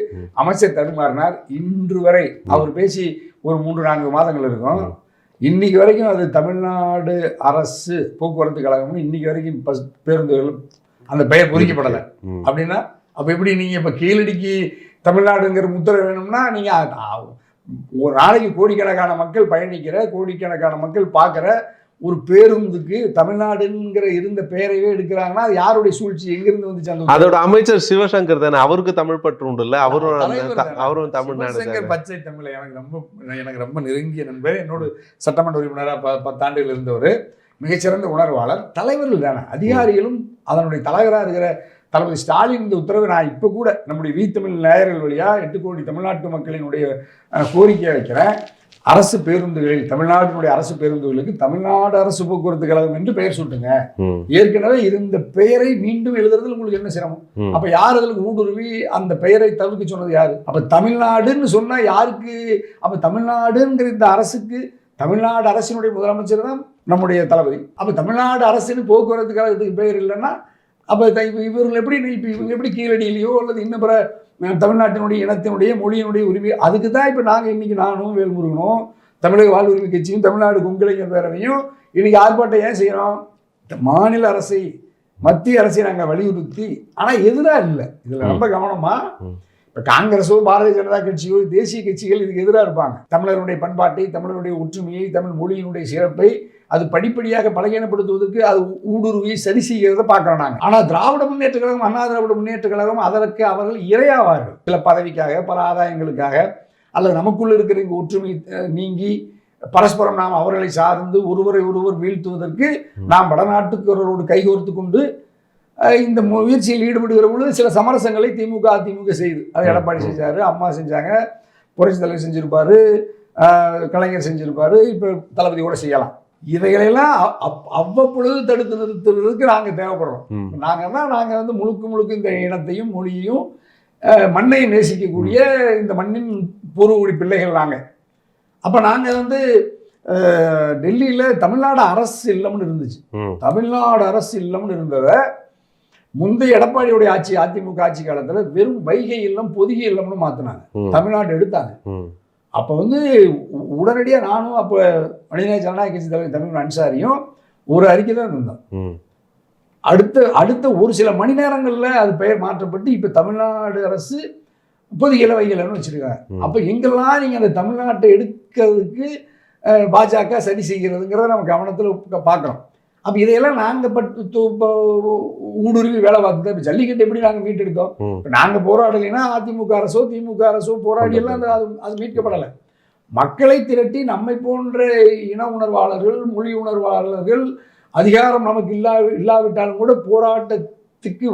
அமைச்சர் தடுமாறினார். இன்று வரை அவர் பேசி ஒரு 3-4 மாதங்கள் இருக்கும். இன்னைக்கு வரைக்கும் அது தமிழ்நாடு அரசு போக்குவரத்து கழகம்னு இன்னைக்கு வரைக்கும் பேருந்துகள் அந்த பெயர் பொறிக்கப்படலை. அப்படின்னா அப்போ எப்படி நீங்கள் இப்போ கீழடிக்கு தமிழ்நாடுங்கிற முத்திரை வேணும்னா நீங்கள் ஒரு நாளைக்கு கோடிக்கணக்கான மக்கள் பயணிக்கிற கோடிக்கணக்கான மக்கள் பார்க்குற ஒரு பேருந்துக்கு தமிழ்நாடுங்கிற இருந்த பெயரையே எடுக்கிறாங்கன்னா அது யாருடைய சூழ்ச்சி? எங்கிருந்து வந்து
அதோட அமைச்சர் சிவசங்கர் தானே, அவருக்கு தமிழ் பற்று உண்டு இல்லை? அவரும் தமிழ்நாடு
பச்சை தமிழ் எனக்கு ரொம்ப நெருங்கிய நண்பர், என்னோட சட்டமன்ற உறுப்பினராக 10 ஆண்டுகள் இருந்தவர், மிகச்சிறந்த உணர்வாளர். தலைவர்கள் தானே, அதிகாரிகளும் அதனுடைய தலைவராக இருக்கிற தளபதி ஸ்டாலின் இந்த உத்தரவு நான் இப்போ கூட நம்முடைய வீத்தமிழ் நேயர்கள் வழியாக 8 கோடி தமிழ்நாட்டு மக்களினுடைய கோரிக்கையை வைக்கிறேன். அரசு பேருந்துகளில் தமிழ்நாட்டினுடைய அரசு பேருந்துகளுக்கு தமிழ்நாடு அரசு போக்குவரத்து கழகம் என்று பெயர் சூட்டுங்க. ஏற்கனவே இருந்த பெயரை மீண்டும் எழுதுறதுல உங்களுக்கு என்ன சிரமம்? அப்ப யார் அதுக்கு ஊடுருவி அந்த பெயரை தவிர்க்க சொன்னது யாரு? அப்ப தமிழ்நாடுன்னு சொன்னா யாருக்கு? அப்ப தமிழ்நாடுங்கிற இந்த அரசுக்கு தமிழ்நாடு அரசினுடைய முதலமைச்சர் தான் நம்முடைய தளபதி. அப்ப தமிழ்நாடு அரசுன்னு போக்குவரத்து கழகத்துக்கு பெயர் இல்லைன்னா அப்போ இவர்கள் எப்படி இவங்க எப்படி கீழடியிலையோ அல்லது இன்னும் பிற தமிழ்நாட்டினுடைய இனத்தினுடைய மொழியினுடைய உரிமை? அதுக்கு தான் இப்போ நாங்கள் இன்னைக்கு நானும் வேல்முருகனும் தமிழக வாழ்வுரிமை கட்சியும் தமிழ்நாடு கொங்கிளைஞர் பேரவையும் இன்னைக்கு ஆர்ப்பாட்டம் ஏன் செய்யறோம்? மாநில அரசை மத்திய அரசை நாங்கள் வலியுறுத்தி, ஆனால் எதிராக இல்லை. இதில் ரொம்ப கவனமா இப்போ காங்கிரஸோ பாரதிய ஜனதா கட்சியோ தேசிய கட்சிகள் இதுக்கு எதிராக இருப்பாங்க. தமிழருடைய பண்பாட்டை, தமிழருடைய ஒற்றுமையை, தமிழ் மொழியினுடைய சிறப்பை அது படிப்படியாக பலகீனப்படுத்துவதற்கு அது ஊடுருவி சரி செய்கிறத பார்க்குறோம் நாங்கள். ஆனால் திராவிட முன்னேற்ற கழகம், அண்ணா திராவிட முன்னேற்ற கழகம் அதற்கு அவர்கள் இரையாவார்கள். சில பதவிக்காக, பல ஆதாயங்களுக்காக, அல்லது நமக்குள்ள இருக்கிற இங்கே ஒற்றுமை நீங்கி பரஸ்பரம் நாம் அவர்களை சார்ந்து ஒருவரை ஒருவர் வீழ்த்துவதற்கு நாம் வடநாட்டுக்காரரோடு கைகோர்த்து கொண்டு இந்த முயற்சியில் ஈடுபடுகிற பொழுது சில சமரசங்களை திமுக அதிமுக செய்து, அது எடப்பாடி செஞ்சாரு, அம்மா செஞ்சாங்க, புரட்சி தலைவர் செஞ்சிருப்பாரு, கலைஞர் செஞ்சிருப்பாரு, இப்போ தளபதி கூட செய்யலாம். இவைகளெல்லாம் அவ்வப்பொழுது தடுத்து நிறுத்துறதுக்கு நாங்கள் தேவைப்படுறோம். நாங்கள் முழுக்க இந்த இனத்தையும் மொழியையும் மண்ணையும் நேசிக்கக்கூடிய இந்த மண்ணின் பூர்வகுடி பிள்ளைகள் நாங்கள். அப்போ நாங்கள் டெல்லியில் தமிழ்நாடு அரசு இல்லம்னு இருந்துச்சு. தமிழ்நாடு அரசு இல்லம்னு இருந்ததை முந்தைய எடப்பாடியுடைய ஆட்சி, அதிமுக ஆட்சி காலத்தில் வெறும் வைகை இல்லம், பொதிகை இல்லம்னு மாற்றினாங்க, தமிழ்நாடு எடுத்தாங்க. அப்போ உடனடியாக நானும் அப்போ மனிதநேய ஜனநாயக கட்சி தலைவர் தமிழ் அன்சாரியும் ஒரு அறிக்கை தான் இருந்தோம். அடுத்த ஒரு சில மணி நேரங்களில் அது பெயர் மாற்றப்பட்டு இப்போ தமிழ்நாடு அரசு பொதிகையில் வைகலன்னு வச்சுருக்காங்க. அப்போ எங்கெல்லாம் நீங்கள் அந்த தமிழ்நாட்டை எடுக்கிறதுக்கு பாஜக சரி செய்கிறதுங்கிறத நம்ம கவனத்தில் பார்க்குறோம். அப்போ இதையெல்லாம் நாங்கள் ஊடுருவி வேலை பார்த்து தான் இப்போ ஜல்லிக்கட்டு எப்படி நாங்கள் மீட்டெடுத்தோம். இப்போ நாங்கள் போராடலைன்னா அதிமுக அரசோ திமுக அரசோ போராடி எல்லாம் அது மீட்கப்படலை. மக்களை திரட்டி நம்மை போன்ற இன உணர்வாளர்கள், மொழி உணர்வாளர்கள், அதிகாரம் நமக்கு இல்லாவிட்டாலும் கூட போராட்டத்துக்கு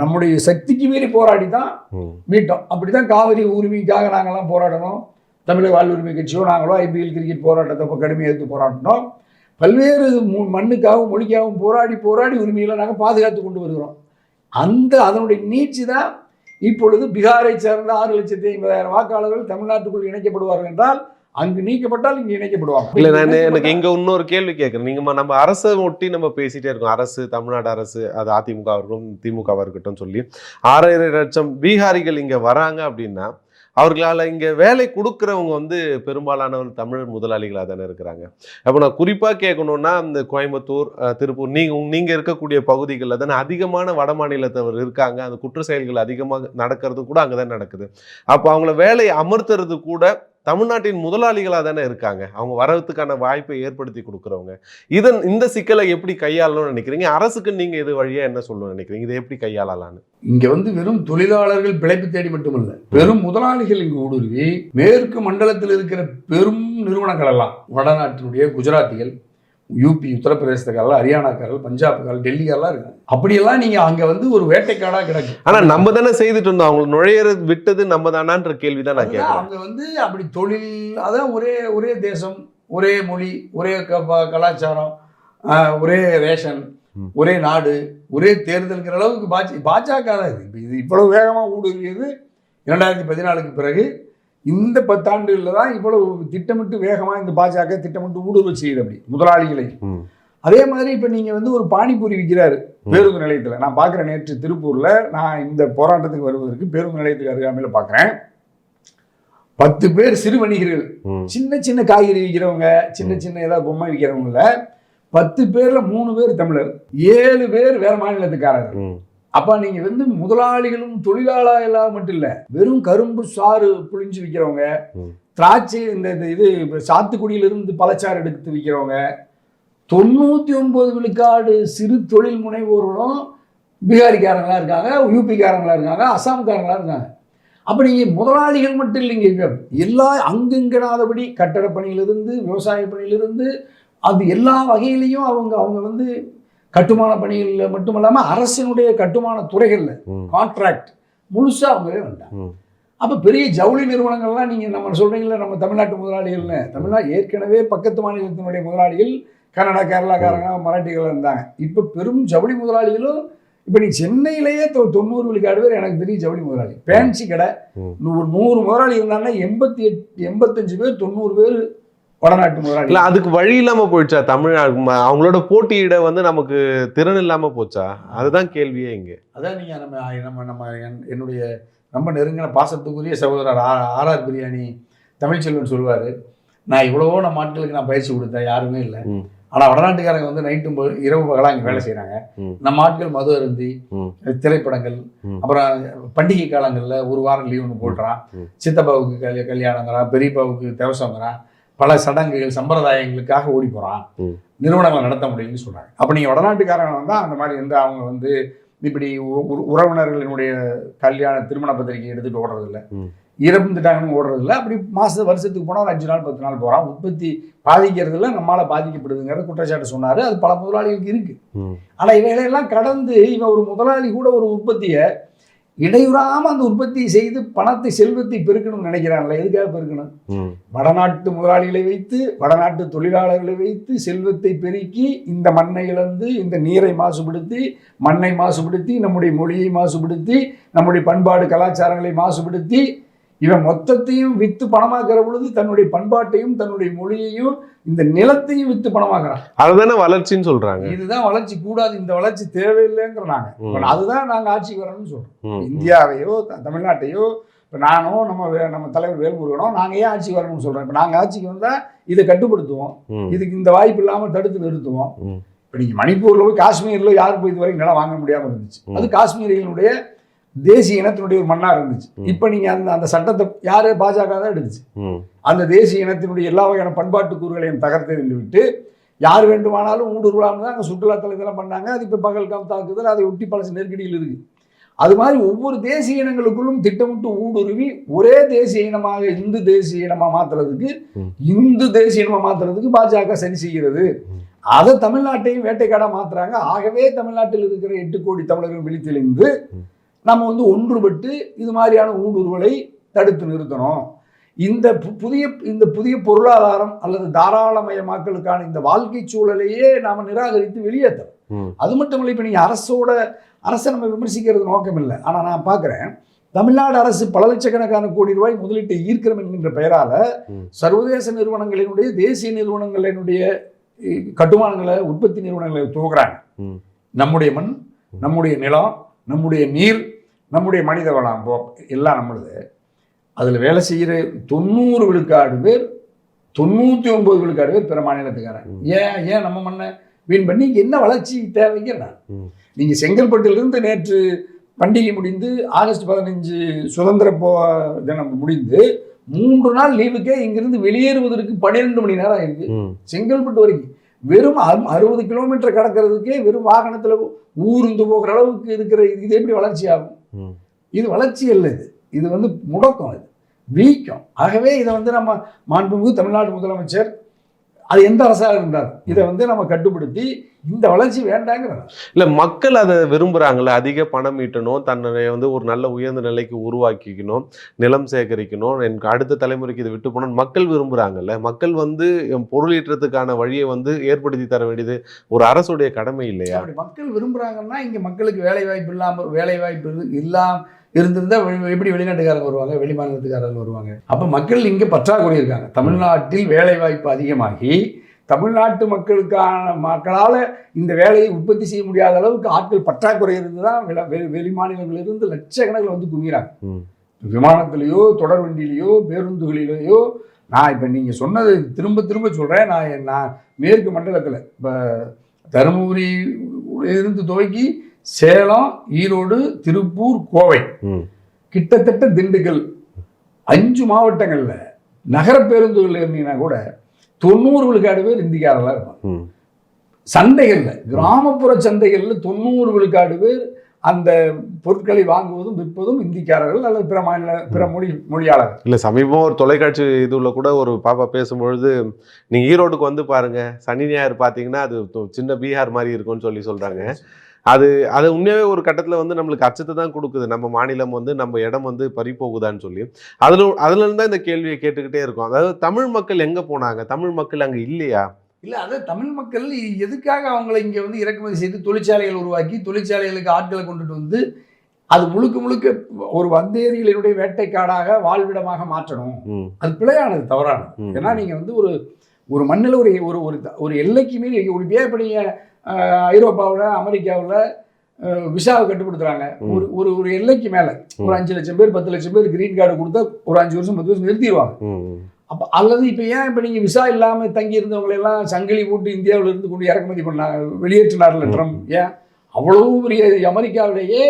நம்முடைய சக்திக்கு மீறி போராடி தான் மீட்டோம். அப்படிதான் காவிரி உரிமைக்காக நாங்கள்லாம் போராடணும். தமிழக வாழ்வுரிமை கட்சியோ நாங்களோ IPL கிரிக்கெட் போராட்டத்தை கடுமையாக எடுத்து போராடினோம். பல்வேறு மண்ணுக்காகவும் மொழிக்காகவும் போராடி உரிமைகளை நாங்கள் பாதுகாத்து கொண்டு வருகிறோம். அதனுடைய நீட்சி தான் இப்பொழுது பீகாரை சேர்ந்த 6,50,000 வாக்காளர்கள் தமிழ்நாட்டுக்குள் இணைக்கப்படுவார்கள் என்றால் அங்கு நீக்கப்பட்டால் இங்கு இணைக்கப்படுவாங்க.
இல்ல, நான் எனக்கு இங்க இன்னொரு கேள்வி கேட்கிறேன். நீங்க நம்ம அரசை ஒட்டி நம்ம பேசிட்டே இருக்கோம். அரசு, தமிழ்நாடு அரசு, அது அதிமுக இருக்கட்டும் திமுக இருக்கட்டும் சொல்லி 6,500 லட்சம் பீகாரிகள் இங்க வராங்க அப்படின்னா அவர்களால் இங்கே வேலை கொடுக்குறவங்க பெரும்பாலானவர் தமிழர் முதலாளிகளாக தானே இருக்கிறாங்க. அப்போ நான் குறிப்பாக கேட்கணுன்னா இந்த கோயம்புத்தூர், திருப்பூர், நீங்கள் இருக்கக்கூடிய பகுதிகளில் தானே அதிகமான வட மாநிலத்தவர் இருக்காங்க. அந்த குற்ற செயல்கள் அதிகமாக நடக்கிறது கூட அங்கே தான் நடக்குது. அப்போ அவங்கள வேலையை அமர்த்துறது கூட தமிழ்நாட்டின் முதலாளிகளாக தானே இருக்காங்க. அவங்க வரதுக்கான வாய்ப்பை ஏற்படுத்தி கொடுக்குறவங்க. இந்த சிக்கலை எப்படி கையாளணும்னு நினைக்கிறீங்க? அரசுக்கு நீங்கள் இது வழியாக என்ன சொல்லணும்னு நினைக்கிறீங்க? இதை எப்படி கையாளலான்னு?
இங்கே வெறும் தொழிலாளர்கள் பிழைப்பு தேடி மட்டுமல்ல, பெரும் முதலாளிகள் இங்கு ஊடுருவி மேற்கு மண்டலத்தில் இருக்கிற பெரும் நிறுவனங்கள் எல்லாம் வடநாட்டினுடைய குஜராத்திகள், யூபி, உத்தரப்பிரதேசக்காரர்கள், ஹரியானாக்காரர்கள், பஞ்சாப்காரர்கள், டெல்லிக்காரெல்லாம் இருக்காங்க. அப்படியெல்லாம் நீங்க அங்க ஒரு வேட்டைக்காடா கிடக்கு.
ஆனா நம்ம தானே செய்துட்டு இருந்தோம். அவங்க நுழையிறது விட்டது நம்ம தானான்ற கேள்விதான் நான் கேட்கிறேன்.
அவங்க அப்படி தொழில், அதான் ஒரே தேசம், ஒரே மொழி, ஒரே கலாச்சாரம், ஒரே ரேஷன், ஒரே நாடு, ஒரே தேர்தல்ங்கிற அளவுக்கு பாஜக தான் இது இவ்வளவு வேகமா ஊடுருவியது 2014க்கு பிறகு. இந்த 10 ஆண்டுகளில் தான் இவ்வளவு திட்டமிட்டு வேகமாக இந்த பாஜக திட்டமிட்டு ஊடுருவ செய்யுது அப்படி முதலாளிகளை. அதே மாதிரி இப்போ நீங்கள் ஒரு பானிபூரி விற்கிறாரு பேருந்து நிலையத்தில். நான் பார்க்குறேன், நேற்று திருப்பூரில் நான் இந்த போராட்டத்துக்கு வருவதற்கு பேருந்து நிலையத்துக்கு அருகாமையில் பார்க்குறேன். 10 பேர் சிறு வணிகர்கள், சின்ன சின்ன காய்கறி விற்கிறவங்க, சின்ன ஏதாவது பொம்மை விற்கிறவங்கள 10 பேர்ல 3 பேர் தமிழர், 7 பேர் வேற மாநிலத்துக்காரர்கள். அப்ப நீங்க முதலாளிகளும் தொழிலாளர்களாக மட்டும் இல்ல, வெறும் கரும்பு சாறு புழிஞ்சு விற்கிறவங்க, திராட்சை இது சாத்துக்குடியிலிருந்து பழச்சாறு எடுத்து விற்கிறவங்க, 99 விழுக்காடு சிறு தொழில் முனைவோர்களும் பீகாரிக்காரங்களா இருக்காங்க, யூபிக்காரங்களா இருக்காங்க, அசாம்காரங்களா இருக்காங்க. அப்ப நீங்க முதலாளிகள் மட்டும் இல்லைங்க, எல்லா அங்கங்கனாதபடி கட்டட பணியிலிருந்து விவசாய பணியிலிருந்து அது எல்லா வகையிலையும் அவங்க கட்டுமான பணிகளில் மட்டுமல்லாமல் அரசினுடைய கட்டுமான துறைகளில் கான்ட்ராக்ட் முழுசாக அவங்களே வந்தாங்க. அப்போ பெரிய ஜவுளி நிறுவனங்கள்லாம் நீங்கள் நம்ம சொல்கிறீங்களா, நம்ம தமிழ்நாட்டு முதலாளிகள்னு, தமிழ்நாடு ஏற்கனவே பக்கத்து மாநிலத்தினுடைய முதலாளிகள் கன்னடா, கேரளாக்காரங்க, மராட்டிகள் இருந்தாங்க. இப்போ பெரும் ஜவுளி முதலாளிகளும் இப்போ நீ சென்னையிலேயே 90 விழுக்காடு பேர் எனக்கு தெரியும் ஜவுளி முதலாளி. பேன்சி கடை 100 முதலாளி இருந்தாங்கன்னா 85 பேர் 90 பேர் வடநாட்டு முதலாளி.
இல்லை, அதுக்கு வழி இல்லாமல் போயிடுச்சா? தமிழ்நாடு அவங்களோட போட்டியிட நமக்கு திறன் இல்லாமல் போச்சா? அதுதான் கேள்வியே இங்கே.
அதான் நீங்கள் நம்ம என்னுடைய ரொம்ப நெருங்கின பாசத்துக்குரிய சகோதரர் ஆர்ஆர் பிரியாணி தமிழ்ச்செல்வன் சொல்லுவார், நான் இவ்வளவோ நம்ம ஆட்களுக்கு நான் பயிற்சி கொடுத்தேன், யாருமே இல்லை. ஆனால் வடநாட்டுக்காரங்க நைட்டும் இரவு பகலாக இங்கே வேலை செய்கிறாங்க. நம்ம ஆட்கள் மது அருந்தி திரைப்படங்கள், அப்புறம் பண்டிகை காலங்களில் 1 வாரம் லீவ் ஒன்று போடுறான், சித்தப்பாவுக்கு கல்யாணங்கிறான், பெரியப்பாவுக்கு தேவசங்கிறான், பல சடங்குகள் சம்பிரதாயங்களுக்காக ஓடி போகிறான், நிறுவனங்களை நடத்த முடியும்னு சொல்கிறாங்க. அப்போ நீங்கள் வடநாட்டுக்காரங்க வந்தால் அந்த மாதிரி அவங்க இப்படி உறவினர்களினுடைய திருமண பத்திரிகை எடுத்துகிட்டு ஓடுறதில்ல, இறந்துட்டாங்கன்னு ஓடுறதில்ல. அப்படி வருஷத்துக்கு போனால் ஒரு 5 நாள் 10 நாள் போகிறான், உற்பத்தி பாதிக்கிறதுல நம்மளால் பாதிக்கப்படுதுங்கிறத குற்றச்சாட்டு சொன்னார். அது பல முதலாளிகளுக்கு இருக்குது. ஆனால் இவைகளெல்லாம் கடந்து இவன் ஒரு முதலாளி கூட ஒரு உற்பத்தியை இடையூறாம அந்த உற்பத்தியை செய்து பணத்தை செல்வத்தை பெருக்கணும்னு நினைக்கிறான்ல. எதுக்காக பெருக்கணும்? வடநாட்டு முதலாளிகளை வைத்து, வடநாட்டு தொழிலாளர்களை வைத்து செல்வத்தை பெருக்கி இந்த மண்ணை இழந்து, இந்த நீரை மாசுபடுத்தி, மண்ணை மாசுபடுத்தி, நம்முடைய மொழியை மாசுபடுத்தி, நம்முடைய பண்பாடு கலாச்சாரங்களை மாசுபடுத்தி, இவன் மொத்தத்தையும் வித்து பணமாக்குற பொழுது தன்னுடைய பண்பாட்டையும் தன்னுடைய மொழியையும் இந்த நிலத்தையும் வித்து பணமாக்குறான்.
அதுதானே வளர்ச்சின்னு சொல்றாங்க.
இதுதான் வளர்ச்சி கூடாது, இந்த வளர்ச்சி தேவையில்லைங்கிறாங்க. அதுதான் நாங்கள் ஆட்சிக்கு வரணும்னு சொல்றோம். இந்தியாவையோ தமிழ்நாட்டையோ இப்போ நானோ நம்ம தலைவர் வேல்முருகனோ நாங்கள் ஏன் ஆட்சிக்கு வரணும்னு சொல்றோம். இப்போ நாங்கள் ஆட்சிக்கு வந்தால் இதை கட்டுப்படுத்துவோம், இதுக்கு இந்த வாய்ப்பு இல்லாமல் தடுத்து நிறுத்துவோம். இப்போ நீங்கள் மணிப்பூரில் போய் காஷ்மீர்ல யாரும் போய் இதுவரைக்கும் நிலம் வாங்க முடியாமல் இருந்துச்சு. அது காஷ்மீரிகளுடைய தேசிய இனத்தினுடைய ஒரு மண்ணா இருந்துச்சு. இப்ப நீங்க அந்த சட்டத்தை யாரு பாஜக தான் எடுத்துச்சு. அந்த தேசிய இனத்தினுடைய எல்லா வகையான பண்பாட்டு கூறுகளையும் தகர்த்தெறிந்து விட்டு யார் வேண்டுமானாலும் ஊடுருவலாம்னு தான் அங்கே சுற்றுலாத்தலை இதெல்லாம் பண்ணாங்க. அது இப்போ பகல்காம் தாக்குதல், அதை ஒட்டி பல நெருக்கடியில் இருக்குது. அது மாதிரி ஒவ்வொரு தேசிய இனங்களுக்குள்ளும் திட்டமிட்டு ஊடுருவி ஒரே தேசிய இனமாக இந்து தேசிய இனமாக மாற்றுறதுக்கு பாஜக சரி செய்கிறது. அதை தமிழ்நாட்டையும் வேட்டைக்காடாக மாற்றுறாங்க. ஆகவே தமிழ்நாட்டில் இருக்கிற 8 கோடி தமிழர்கள் விழித்தெழுந்து நம்ம ஒன்றுபட்டு இது மாதிரியான ஊடுருவலை தடுத்து நிறுத்தணும். இந்த புதிய பொருளாதாரம் அல்லது தாராளமயமாக்கலுக்கான இந்த வாழ்க்கை சூழலையே நாம நிராகரித்து வெளியேற்றணும். அது மட்டும் இல்லை, இப்போ நீங்கள் அரசை நம்ம விமர்சிக்கிறது நோக்கம் இல்லை. ஆனால் நான் பார்க்குறேன், தமிழ்நாடு அரசு பல லட்சக்கணக்கான கோடி ரூபாய் முதலீட்டை ஈர்க்கிறோம் என்கின்ற பெயரால சர்வதேச நிறுவனங்களினுடைய தேசிய நிறுவனங்களினுடைய கட்டுமானங்களை உற்பத்தி நிறுவனங்களை துவங்குறாங்க. நம்முடைய மண், நம்முடைய நிலம், நம்முடைய நீர், நம்முடைய மனித வளம் எல்லாம் நம்மளுது. அதில் வேலை செய்கிற 90 விழுக்காடு பேர் 99 விழுக்காடு பேர் பிற மாநிலத்துக்காரன். ஏன் நம்ம மண்ணை வீண் பண்ணி என்ன வளர்ச்சி தேவைங்கிறேன். நீங்கள் செங்கல்பட்டிலிருந்து நேற்று பண்டிகை முடிந்து ஆகஸ்ட் 15 சுதந்திர தினம் முடிந்து 3 நாள் லீவுக்கே இங்கிருந்து வெளியேறுவதற்கு 12 மணி நேரம் ஆயிருக்கு. செங்கல்பட்டு வரைக்கும் வெறும் 60 கிலோமீட்டர் கடக்கிறதுக்கே வெறும் வாகனத்தில் ஊர்ந்து போகிற அளவுக்கு இருக்கிற இது எப்படி வளர்ச்சி ஆகும்? இது வளர்ச்சி இல்லை, இது முடக்கம், இது வீக்கம். ஆகவே இதை நம்ம மாண்புமிகு தமிழ்நாடு முதலமைச்சர் அது எந்த அரசாக இருந்தார் இதை நம்ம கட்டுப்படுத்தி இந்த வளர்ச்சி வேண்டாங்கிறாங்க.
இல்ல, மக்கள் அதை விரும்புறாங்கல்ல, அதிக பணம் ஈட்டணும், தன்னை ஒரு நல்ல உயர்ந்த நிலைக்கு உருவாக்கிக்கணும், நிலம் சேகரிக்கணும், எனக்கு அடுத்த தலைமுறைக்கு இதை விட்டு போகணும் மக்கள் விரும்புறாங்கல்ல. மக்கள் பொருள் ஈட்டுறதுக்கான வழியை ஏற்படுத்தி தர வேண்டியது ஒரு அரசுடைய கடமை இல்லையா?
அப்படி மக்கள் விரும்புறாங்கன்னா இங்க மக்களுக்கு வேலை வாய்ப்பு இல்லாம இருந்திருந்தா எப்படி வெளிநாட்டுக்காரங்க வருவாங்க, வெளி மாநிலத்துக்காரர்கள் வருவாங்க? அப்ப மக்கள் இங்க பற்றாக்குறை இருக்காங்க. தமிழ்நாட்டில் வேலை வாய்ப்பு அதிகமாகி தமிழ்நாட்டு மக்களால இந்த வேலையை உற்பத்தி செய்ய முடியாத அளவுக்கு ஆட்கள் பற்றாக்குறை இருந்துதான் வெளி மாநிலங்களிலிருந்து லட்சக்கணக்கில் குவிறாங்க. விமானத்திலேயோ தொடர் வண்டியிலேயோ பேருந்துகளிலேயோ. நான் இப்ப நீங்க சொன்னது திரும்ப திரும்ப சொல்றேன். நான் மேற்கு மண்டலத்தில் இப்ப தருமபுரி இருந்து துவக்கி சேலம், ஈரோடு, திருப்பூர், கோவை, கிட்டத்தட்ட திண்டுக்கல் 5 மாவட்டங்கள்ல நகர பேருந்துகள் இருந்தீங்கன்னா கூட 90 விழுக்காடு பேர் இந்திக்காரர்களா இருப்பாங்க. சந்தைகள்ல, கிராமப்புற சந்தைகள்ல 90 விழுக்காடு பேர் அந்த பொருட்களை வாங்குவதும் விற்பதும் இந்திக்காரர்கள் அல்லது பிற மொழியாளர்கள்.
இல்ல, சமீபம் ஒரு தொலைக்காட்சி இதுல கூட ஒரு பாப்பா பேசும்பொழுது, நீங்க ஈரோடுக்கு பாருங்க, சனி ஞாயிறு பாத்தீங்கன்னா அது சின்ன பீகார் மாதிரி இருக்கும்னு சொல்றாங்க. அது உண்மையாவே ஒரு கட்டத்தில் நம்மளுக்கு அச்சத்தை தான் கொடுக்குது. நம்ம மாநிலம் நம்ம இடம் பறிப்போகுதான்னு சொல்லி அதுல இருந்தா இந்த கேள்வியை கேட்டுக்கிட்டே இருக்கும். அதாவது தமிழ் மக்கள் எங்க போனாங்க? தமிழ் மக்கள் அங்க இல்லையா?
இல்லை, அது தமிழ் மக்கள் எதுக்காக அவங்களை இங்கே இறக்குமதி செய்து தொழிற்சாலைகள் உருவாக்கி தொழிற்சாலைகளுக்கு ஆட்களை கொண்டுட்டு அது முழுக்க ஒரு வந்தேரிகளினுடைய வேட்டைக்காடாக வாழ்விடமாக மாற்றணும். அது பிழையானது, தவறானது. ஏன்னா நீங்கள் ஒரு மண்ணில் ஒரு எல்லைக்கு மீறி இப்போ நீங்கள் ஐரோப்பாவில், அமெரிக்காவில் விசாவை கட்டுப்படுத்துறாங்க. ஒரு எல்லைக்கு மேலே ஒரு 5 லட்சம் பேர் 10 லட்சம் பேர் கிரீன் கார்டு கொடுத்தா ஒரு 5 வருஷம் 10 வருஷம் நிறுத்திடுவாங்க. அப்போ அல்லது இப்போ ஏன் இப்போ நீங்கள் விசா இல்லாமல் தங்கி இருந்தவங்களெல்லாம் சங்கிலி போட்டு இந்தியாவில் இருந்து கொண்டு இறக்குமதி பண்ணாங்க, வெளியேற்றினார்ல ட்ரம்ப். ஏன் அவ்வளவு பெரிய அமெரிக்காவிலேயே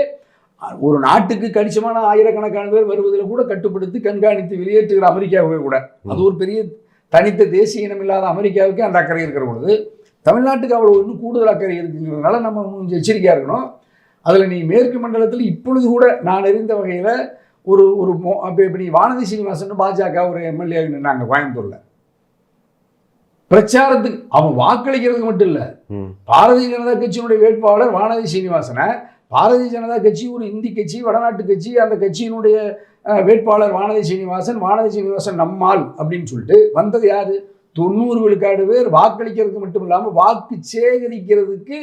ஒரு நாட்டுக்கு கணிசமான ஆயிரக்கணக்கான பேர் வருவதில் கூட கட்டுப்படுத்தி கண்காணித்து வெளியேற்றுகிற அமெரிக்காவே கூட, அது ஒரு பெரிய தனித்த தேசிய இனம் இல்லாத அமெரிக்காவுக்கு அந்த அக்கறை இருக்கிற பொழுது தமிழ்நாட்டுக்கு அவ்வளோ இன்னும் கூடுதல் அக்கறை இருக்குங்கிறதுனால நம்ம கொஞ்சம் எச்சரிக்கையாக இருக்கணும். அதில் நீ மேற்கு மண்டலத்தில் இப்பொழுது கூட நான் அறிந்த வகையில் இப்போ நீ வானதி சீனிவாசன் பாஜக ஒரு எம்எல்ஏ நின்னாங்க கோயம்புத்தூரில் பிரச்சாரத்துக்கு. அவன் வாக்களிக்கிறதுக்கு மட்டும் இல்லை, பாரதிய ஜனதா கட்சியினுடைய வேட்பாளர் வானதி சீனிவாசனை, பாரதிய ஜனதா கட்சி ஒரு இந்தி கட்சி, வடநாட்டு கட்சி, அந்த கட்சியினுடைய வேட்பாளர் வானதி சீனிவாசன் நம்மால் அப்படின்னு சொல்லிட்டு வந்தது யாரு? 90 விழுக்காடு பேர் வாக்களிக்கிறதுக்கு மட்டும் இல்லாமல் வாக்கு சேகரிக்கிறதுக்கு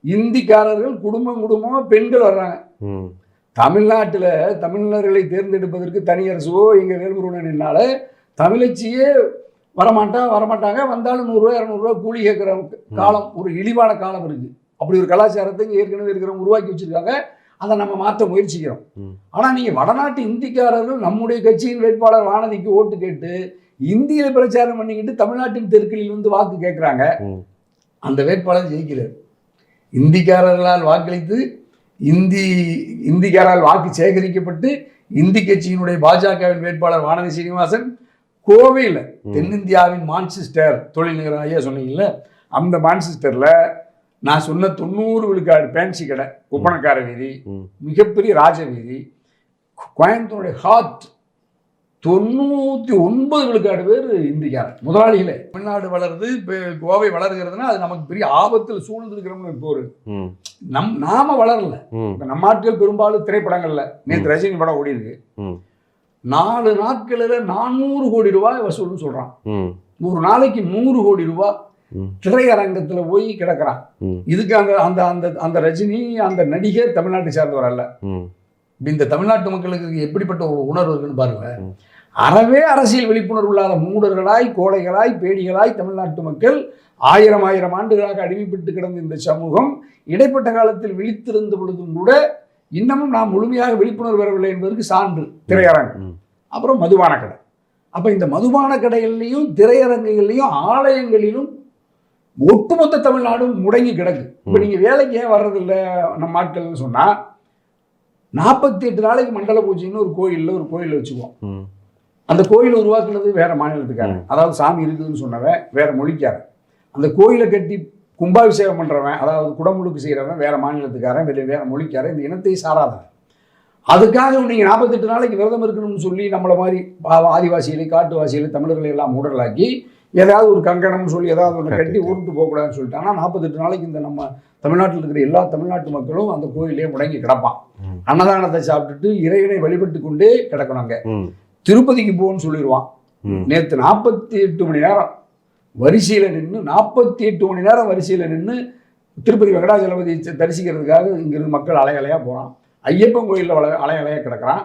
இந்திக்காரர்கள் குடும்பமாக பெண்கள் வர்றாங்க. தமிழ்நாட்டில் தமிழர்களை தேர்ந்தெடுப்பதற்கு தனி அரசோ எங்க வேல்முருகனால தமிழச்சியே வரமாட்டாங்க. வந்தாலும் 100 ரூபா 200 ரூபா கூலி கேட்குற காலம், ஒரு இழிவான காலம் இருக்கு. அப்படி ஒரு கலாச்சாரத்தை ஏற்கனவே இருக்கிறவங்க உருவாக்கி வச்சிருக்காங்க. அதை நம்ம மாற்ற முயற்சிக்கிறோம். ஆனால் நீங்கள் வடநாட்டு இந்திக்காரர்கள் நம்முடைய கட்சியின் வேட்பாளர் வானதிக்கு ஓட்டு கேட்டு இந்தியில பிரச்சாரம் பண்ணிக்கிட்டு தமிழ்நாட்டின் தெருக்களில் வாக்கு கேட்குறாங்க. அந்த வேட்பாளர் ஜெயிக்கிறார். இந்திக்காரர்களால் வாக்களித்து இந்திக்காரால் வாக்கு சேகரிக்கப்பட்டு இந்தி கட்சியினுடைய பாஜகவின் வேட்பாளர் வானதி சீனிவாசன் கோவையில் தென்னிந்தியாவின் மான்செஸ்டர் தொழில் நகரம் ஐயா சொன்னீங்கல்ல, அந்த மான்செஸ்டரில் நான் சொன்ன 90 விழுக்காடு பேன்சி கடை, ஒப்பனக்கார வீதி, மிகப்பெரிய ராஜ வீதி, கோயம்புத்தூருடைய ஹார்ட் 99 விழுக்காடு பேர் இந்திக்காரன் முதலாளிகளே. தமிழ்நாடு வளருது, கோவை வளர்கிறதுனா அது நமக்கு பெரிய ஆபத்தில் சூழ்ந்திருக்கிறோம்னு இப்போ ஒரு நாம வளரல. நம்ம ஆட்கள் பெரும்பாலும் திரைப்படங்கள்ல நேற்று ரஜினி படம் ஓடி இருக்கு, 4 நாட்களில் 400 கோடி ரூபாய் வசூல்னு சொல்றான். ஒரு நாளைக்கு 100 கோடி ரூபாய் திரையரங்கத்துல போய் கிடக்கிறான். இதுக்கு அந்த அந்த அந்த அந்த ரஜினி அந்த நடிகர் தமிழ்நாட்டை சார்ந்தவர் அல்ல. இந்த தமிழ்நாட்டு மக்களுக்கு எப்படிப்பட்ட ஒரு உணர்வு இருக்குன்னு பாருங்க. அறவே அரசியல் விழிப்புணர்வு இல்லாத மூடர்களாய், கோழைகளாய், பேடிகளாய் தமிழ்நாட்டு மக்கள் 1000 ஆண்டுகளாக அடிமைப்பட்டு கிடந்த இந்த சமூகம் இடைப்பட்ட காலத்தில் விழித்திருந்த பொழுதும் கூட இன்னமும் நாம் முழுமையாக விழிப்புணர்வு வரவில்லை என்பதற்கு சான்று திரையரங்கம். அப்புறம் மதுபான கடை. அப்ப இந்த மதுபான கடைகள்லையும் திரையரங்குகள்லையும் ஆலயங்களிலும் ஒட்டுமொத்த தமிழ்நாடும் முடங்கி கிடக்கு. இப்ப நீங்க வேலைக்கு ஏன் வர்றதில்லை நம்ம ஆட்கள்னு சொன்னா, 48 நாளைக்கு மண்டல பூஜைன்னு ஒரு கோயில்ல வச்சுக்குவோம். அந்த கோயிலை உருவாக்குனது வேற மாநிலத்துக்காரன், அதாவது சாமி இருக்குதுன்னு சொன்னவன் வேற மொழிக்காரன். அந்த கோயிலை கட்டி கும்பாபிஷேகம் பண்றவன், அதாவது குடமுழுக்கு செய்யறவன் வேற மாநிலத்துக்காரன், வேற மொழிக்காரன், இந்த இனத்தை சாராதவன். அதுக்காக நீங்க 48 நாளைக்கு விரதம் இருக்கணும்னு சொல்லி நம்மள மாதிரி ஆதிவாசிகளை, காட்டுவாசிகளை, தமிழர்களை எல்லாம் மூடலாக்கி ஏதாவது ஒரு கங்கணம்னு சொல்லி ஏதாவது ஒன்று கட்டி ஊருக்கு போகக்கூடாதுன்னு சொல்லிட்டாங்கன்னா 48 நாளைக்கு இந்த நம்ம தமிழ்நாட்டில் இருக்கிற எல்லா தமிழ்நாட்டு மக்களும் அந்த கோயிலே முடங்கி கிடப்பான். அன்னதானத்தை சாப்பிட்டுட்டு இறைவனை வழிபட்டு கொண்டே கிடக்கணுங்க. திருப்பதிக்கு போகணும்னு சொல்லிடுவான். நேற்று 48 மணி நேரம் வரிசையில் நின்று 48 மணி நேரம் வரிசையில் நின்று திருப்பதி வெங்கடாஜலபதி தரிசிக்கிறதுக்காக இங்கிருந்து மக்கள் அலையலையாக போகிறான். ஐயப்பன் கோயிலில் அலையலையாக கிடக்கிறான்.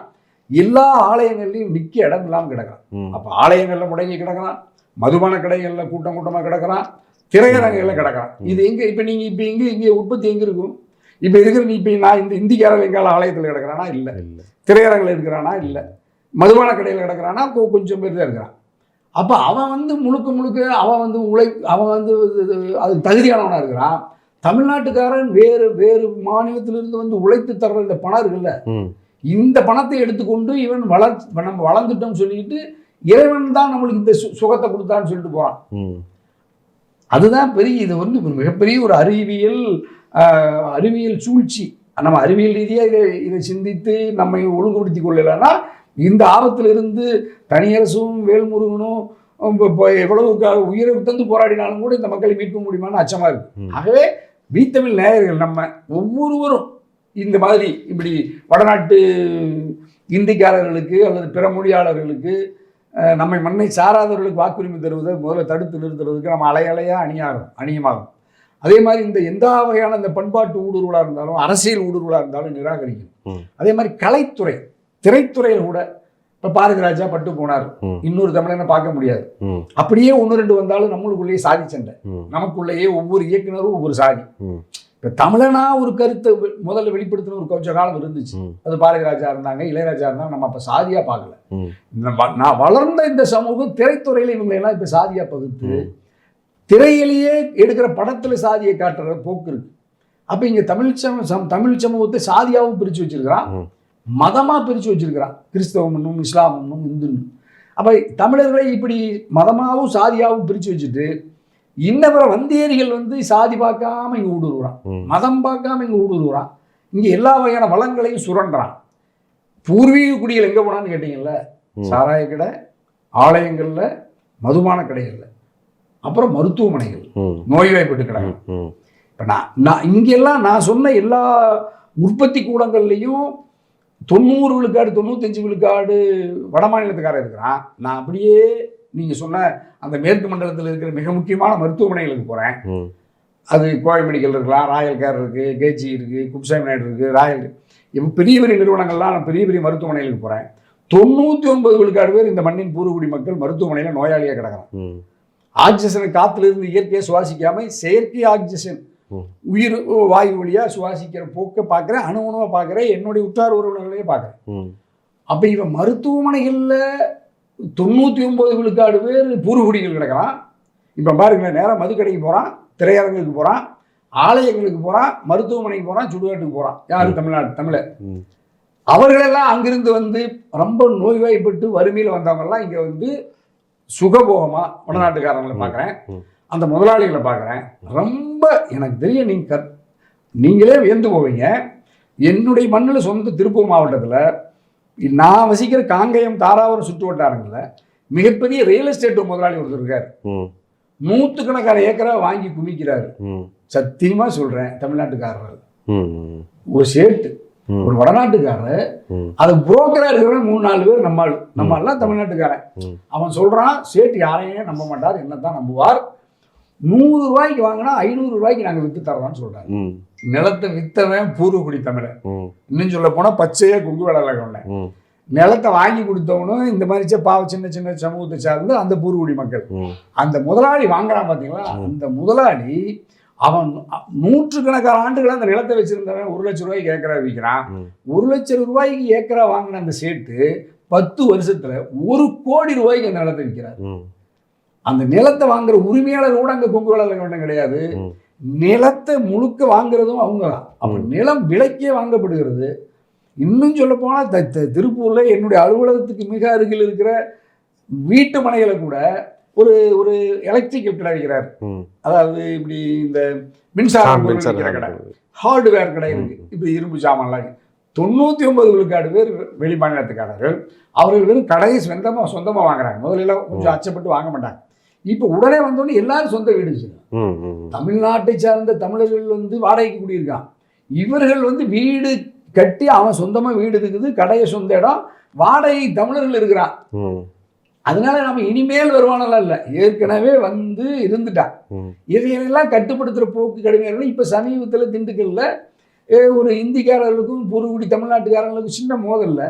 எல்லா ஆலயங்கள்லையும் நிற்க இடம் இல்லாமல் கிடக்கிறான். அப்போ ஆலயங்களில் முடங்கி கிடக்கிறான், மதுபான கடைகளில் கூட்டமாக கிடக்கிறான், திரையரங்குகளில் கிடக்கிறான். இது எங்கே இப்போ நீங்கள் இங்கே உற்பத்தி எங்கே இருக்கும்? இப்போ இருக்கிற இப்போ நான் இந்த இந்திக்காரன் எங்கால ஆலயத்தில் கிடக்கிறானா? இல்லை. திரையரங்கில் இருக்கிறானா? இல்லை. மதுபான கடையில் கிடக்கிறானா? கொஞ்சம் பேர் தான் இருக்கிறான். அப்போ அவன் முழுக்க அவன் அது தகுதியானவனாக இருக்கிறான். தமிழ்நாட்டுக்காரன் வேறு மாநிலத்திலிருந்து உழைத்து தர்ற இந்த பணம் இருக்குல்ல, இந்த பணத்தை எடுத்துக்கொண்டு இவன் நம்ம வளர்ந்துட்டோம் சொல்லிட்டு இறைவன் தான் நம்மளுக்கு இந்த சுகத்தை கொடுத்தான்னு சொல்லிட்டு போறான். அதுதான் இது மிகப்பெரிய ஒரு அறிவியல் சூழ்ச்சி. நம்ம அறிவியல் ரீதியாக இதை சிந்தித்து நம்மை ஒழுங்குபடுத்தி கொள்ளலைன்னா இந்த ஆபத்திலிருந்து தனியரசும் வேல்முருகனும் எவ்வளவு உயிரை தந்து போராடினாலும் கூட இந்த மக்களை மீட்க முடியுமான்னு அச்சமா இருக்கு. ஆகவே வீத்தமிழ் நேயர்கள் நம்ம ஒவ்வொருவரும் இந்த மாதிரி இப்படி வடநாட்டு இந்திக்காரர்களுக்கு அல்லது பிற மொழியாளர்களுக்கு நம்மை மண்ணை சாராதவர்களுக்கு வாக்குரிமை தருவதை முதல்ல தடுத்து நிறுத்துறதுக்கு நம்ம அலையலையாக அணியமாகும். அதே மாதிரி எந்த வகையான இந்த பண்பாட்டு ஊடுருவலாக இருந்தாலும், அரசியல் ஊடுருவலாக இருந்தாலும் நிராகரிக்கும். அதே மாதிரி கலைத்துறை, திரைத்துறையில் கூட இப்போ பாரதி ராஜா பட்டு போனார், இன்னொரு தமிழனை பார்க்க முடியாது. அப்படியே 1-2 வந்தாலும் நம்மளுக்குள்ளேயே சாதி சண்டை, நமக்குள்ளேயே ஒவ்வொரு இயக்குனரும் ஒவ்வொரு சாதி. இப்போ தமிழனா ஒரு கருத்தை முதல்ல வெளிப்படுத்தின ஒரு கொஞ்ச காலம் இருந்துச்சு. அது பாரதி ராஜா இருந்தாங்க, இளையராஜா இருந்தாங்க. நம்ம அப்போ சாதியா பார்க்கல. நான் வளர்ந்த இந்த சமூகம் திரைத்துறையில இவங்களெல்லாம் இப்போ சாதியா பகுத்து திரையிலேயே எடுக்கிற படத்துல சாதியை காட்டுற போக்கு இருக்கு. அப்ப இங்க தமிழ் சமூகத்தை சாதியாவும் பிரிச்சு வச்சிருக்கிறான், மதமா பிரிச்சு வச்சிருக்கிறான். கிறிஸ்தவம், இஸ்லாம், இந்துன்னு. அப்ப தமிழர்களை இப்படி மதமாவும் சாதியாவும் பிரிச்சு வச்சுட்டு இன்னவர வந்தேரிகள் சாதி பார்க்காம இங்க ஊடுருவான், மதம் பார்க்காம இங்க ஊடுருவான். இங்க எல்லா வகையான வளங்களையும் சுரண்டான். பூர்வீக குடிகள் எங்க போனான்னு கேட்டீங்கல்ல, சாராய கடை, ஆலயங்கள்ல, மதுபான கடைகள்ல, அப்புறம் மருத்துவமனைகள், நோய்வாய்ப்பட்டு கிடக்கு. இப்ப நான் இங்கெல்லாம் நான் சொன்ன எல்லா உற்பத்தி கூடங்கள்லையும் 90 விழுக்காடு 95 விழுக்காடு வட மாநிலத்துக்காரர் இருக்கிறான். நான் அப்படியே நீங்க சொன்ன அந்த மேற்கு மண்டலத்தில் இருக்கிற மிக முக்கியமான மருத்துவமனைகளுக்கு போறேன். அது கோவை மெடிக்கல் இருக்கலாம், ராயல் கேர் இருக்கு, கேஜி இருக்கு, குப்சாமி நாயுடு இருக்கு, ராயல், இப்போ பெரிய பெரிய நிறுவனங்கள்லாம் நான் பெரிய மருத்துவமனைகளுக்கு போறேன். 99 விழுக்காடு பேர் இந்த மண்ணின் பூர்வகுடி மக்கள் மருத்துவமனையில நோயாளியா கிடக்கிறான். ஆக்சிஜனை காத்துல இருந்து இயற்கையை சுவாசிக்காம செயற்கை ஆக்சிஜன் உயிர் வாயு வழியா சுவாசிக்கிற போக்க பார்க்குறேன், அணுவா பார்க்குறேன், என்னுடைய உற்றார் உறவினர்களையே பார்க்குறேன். அப்ப இவன் மருத்துவமனைகள்ல 99 விழுக்காடு பேர் பூர்வகுடிகள் கிடக்கிறான். இப்ப பாருங்க, நேரம் மதுக்கடைக்கு போறான், திரையரங்குக்கு போறான், ஆலயங்களுக்கு போறான், மருத்துவமனைக்கு போறான், சுடுகாட்டுக்கு போறான். யாரு? தமிழர். அவர்களெல்லாம் அங்கிருந்து ரொம்ப நோய்வாய்ப்பட்டு வறுமையில் வந்தவங்கெல்லாம் இங்க சுகபோகமா வடநாட்டுக்காரங்களை பார்க்குறேன். அந்த முதலாளிகளை பார்க்குறேன். ரொம்ப எனக்கு தெரியும், நீங்களே வியந்து போவீங்க. என்னுடைய மண்ணில் சொந்த திருப்பூர் மாவட்டத்தில் நான் வசிக்கிற காங்கேயம் தாராபுரம் சுற்று வட்டாரங்களில் மிகப்பெரிய ரியல் எஸ்டேட் முதலாளி ஒருத்தர் இருக்கார். நூற்றுக்கணக்கான ஏக்கரா வாங்கி குமிக்கிறாரு. சத்தியமா சொல்றேன், தமிழ்நாட்டுக்காரர்கள் ஒரு சேட்டு, ஒரு வடநாட்டுக்காரர், அது புரோக்கரா இருக்கிறவன் 3-4 பேர் நம்ம எல்லாம் தமிழ்நாட்டுக்காரன். அவன் சொல்றான், சேட்டு யாரையும் நம்ப மாட்டார், என்னத்தான் நம்புவார். 100 ரூபாய்க்கு வாங்கினா 500 ரூபாய்க்கு நாங்க வித்து தரோம்னு சொல்றாரு. நிலத்தை வித்தவன் பூர்வகுடி தமிழன். இன்னும் சொல்ல போனா பச்சையா குங்கு வேலை. நிலத்தை வாங்கி கொடுத்தவனும் இந்த மாதிரி சின்ன சின்ன சமூகத்தை சார்ந்து அந்த பூர்வகுடி மக்கள். அந்த முதலாளி வாங்குறான் பாத்தீங்களா, அந்த முதலாளி அவன் நூற்றுக்கணக்கான ஆண்டுகள் அந்த நிலத்தை வச்சிருந்தவன் 1 லட்சம் ரூபாய்க்கு ஏக்கரா விற்கிறான். 1 லட்சம் ரூபாய்க்கு ஏக்கரா வாங்கின அந்த சேட்டு 10 வருஷத்துல 1 கோடி ரூபாய்க்கு அந்த நிலத்தை விற்கிறார். அந்த நிலத்தை வாங்குற உரிமையாளர் கூட அங்க கொங்கு வேளாளர் கிடையாது. நிலத்தை முழுக்க வாங்குறதும் அவங்க தான். அப்ப நிலம் விலைக்கே வாங்கப்படுகிறது. இன்னும் சொல்ல போனா திருப்பூர்ல என்னுடைய அலுவலகத்துக்கு மிக அருகில் இருக்கிற வீட்டு மனைகளை கூட ஒரு ஒரு எலக்ட்ரிக் கடை வைக்கிறார். அதாவது இப்படி இந்த மின்சாரம் கடை, ஹார்ட்வேர் கடை இருக்கு. இப்படி இரும்பு சாமான்லாம் 99 விழுக்காடு பேர் வெளி மாநிலத்துக்காரர்கள். அவர்கள் வெறும் கடையை சொந்தமா வாங்குறாங்க. முதல்ல கொஞ்சம் அச்சப்பட்டு வாங்க மாட்டாங்க. இப்ப உடனே வந்தோடனே எல்லாரும் சொந்த வீடு வச்சிருக்காங்க. தமிழ்நாட்டை சார்ந்த தமிழர்கள் வாடகைக்கு குடியிருக்கான். இவர்கள் வீடு கட்டி அவன் சொந்தமா வீடு இருக்குது, கடையை சொந்த இடம், வாடகை தமிழர்கள் இருக்கிறான். அதனால நம்ம இனிமேல் வருவானெல்லாம் இல்லை, ஏற்கனவே இருந்துட்டான். இதையெல்லாம் கட்டுப்படுத்துற போக்கு கடுமையாக. இப்ப சமீபத்தில் திண்டுக்கல்ல ஒரு இந்திக்காரர்களுக்கும் பூர்வகுடி தமிழ்நாட்டுக்காரர்களுக்கும் சின்ன மோதல்ல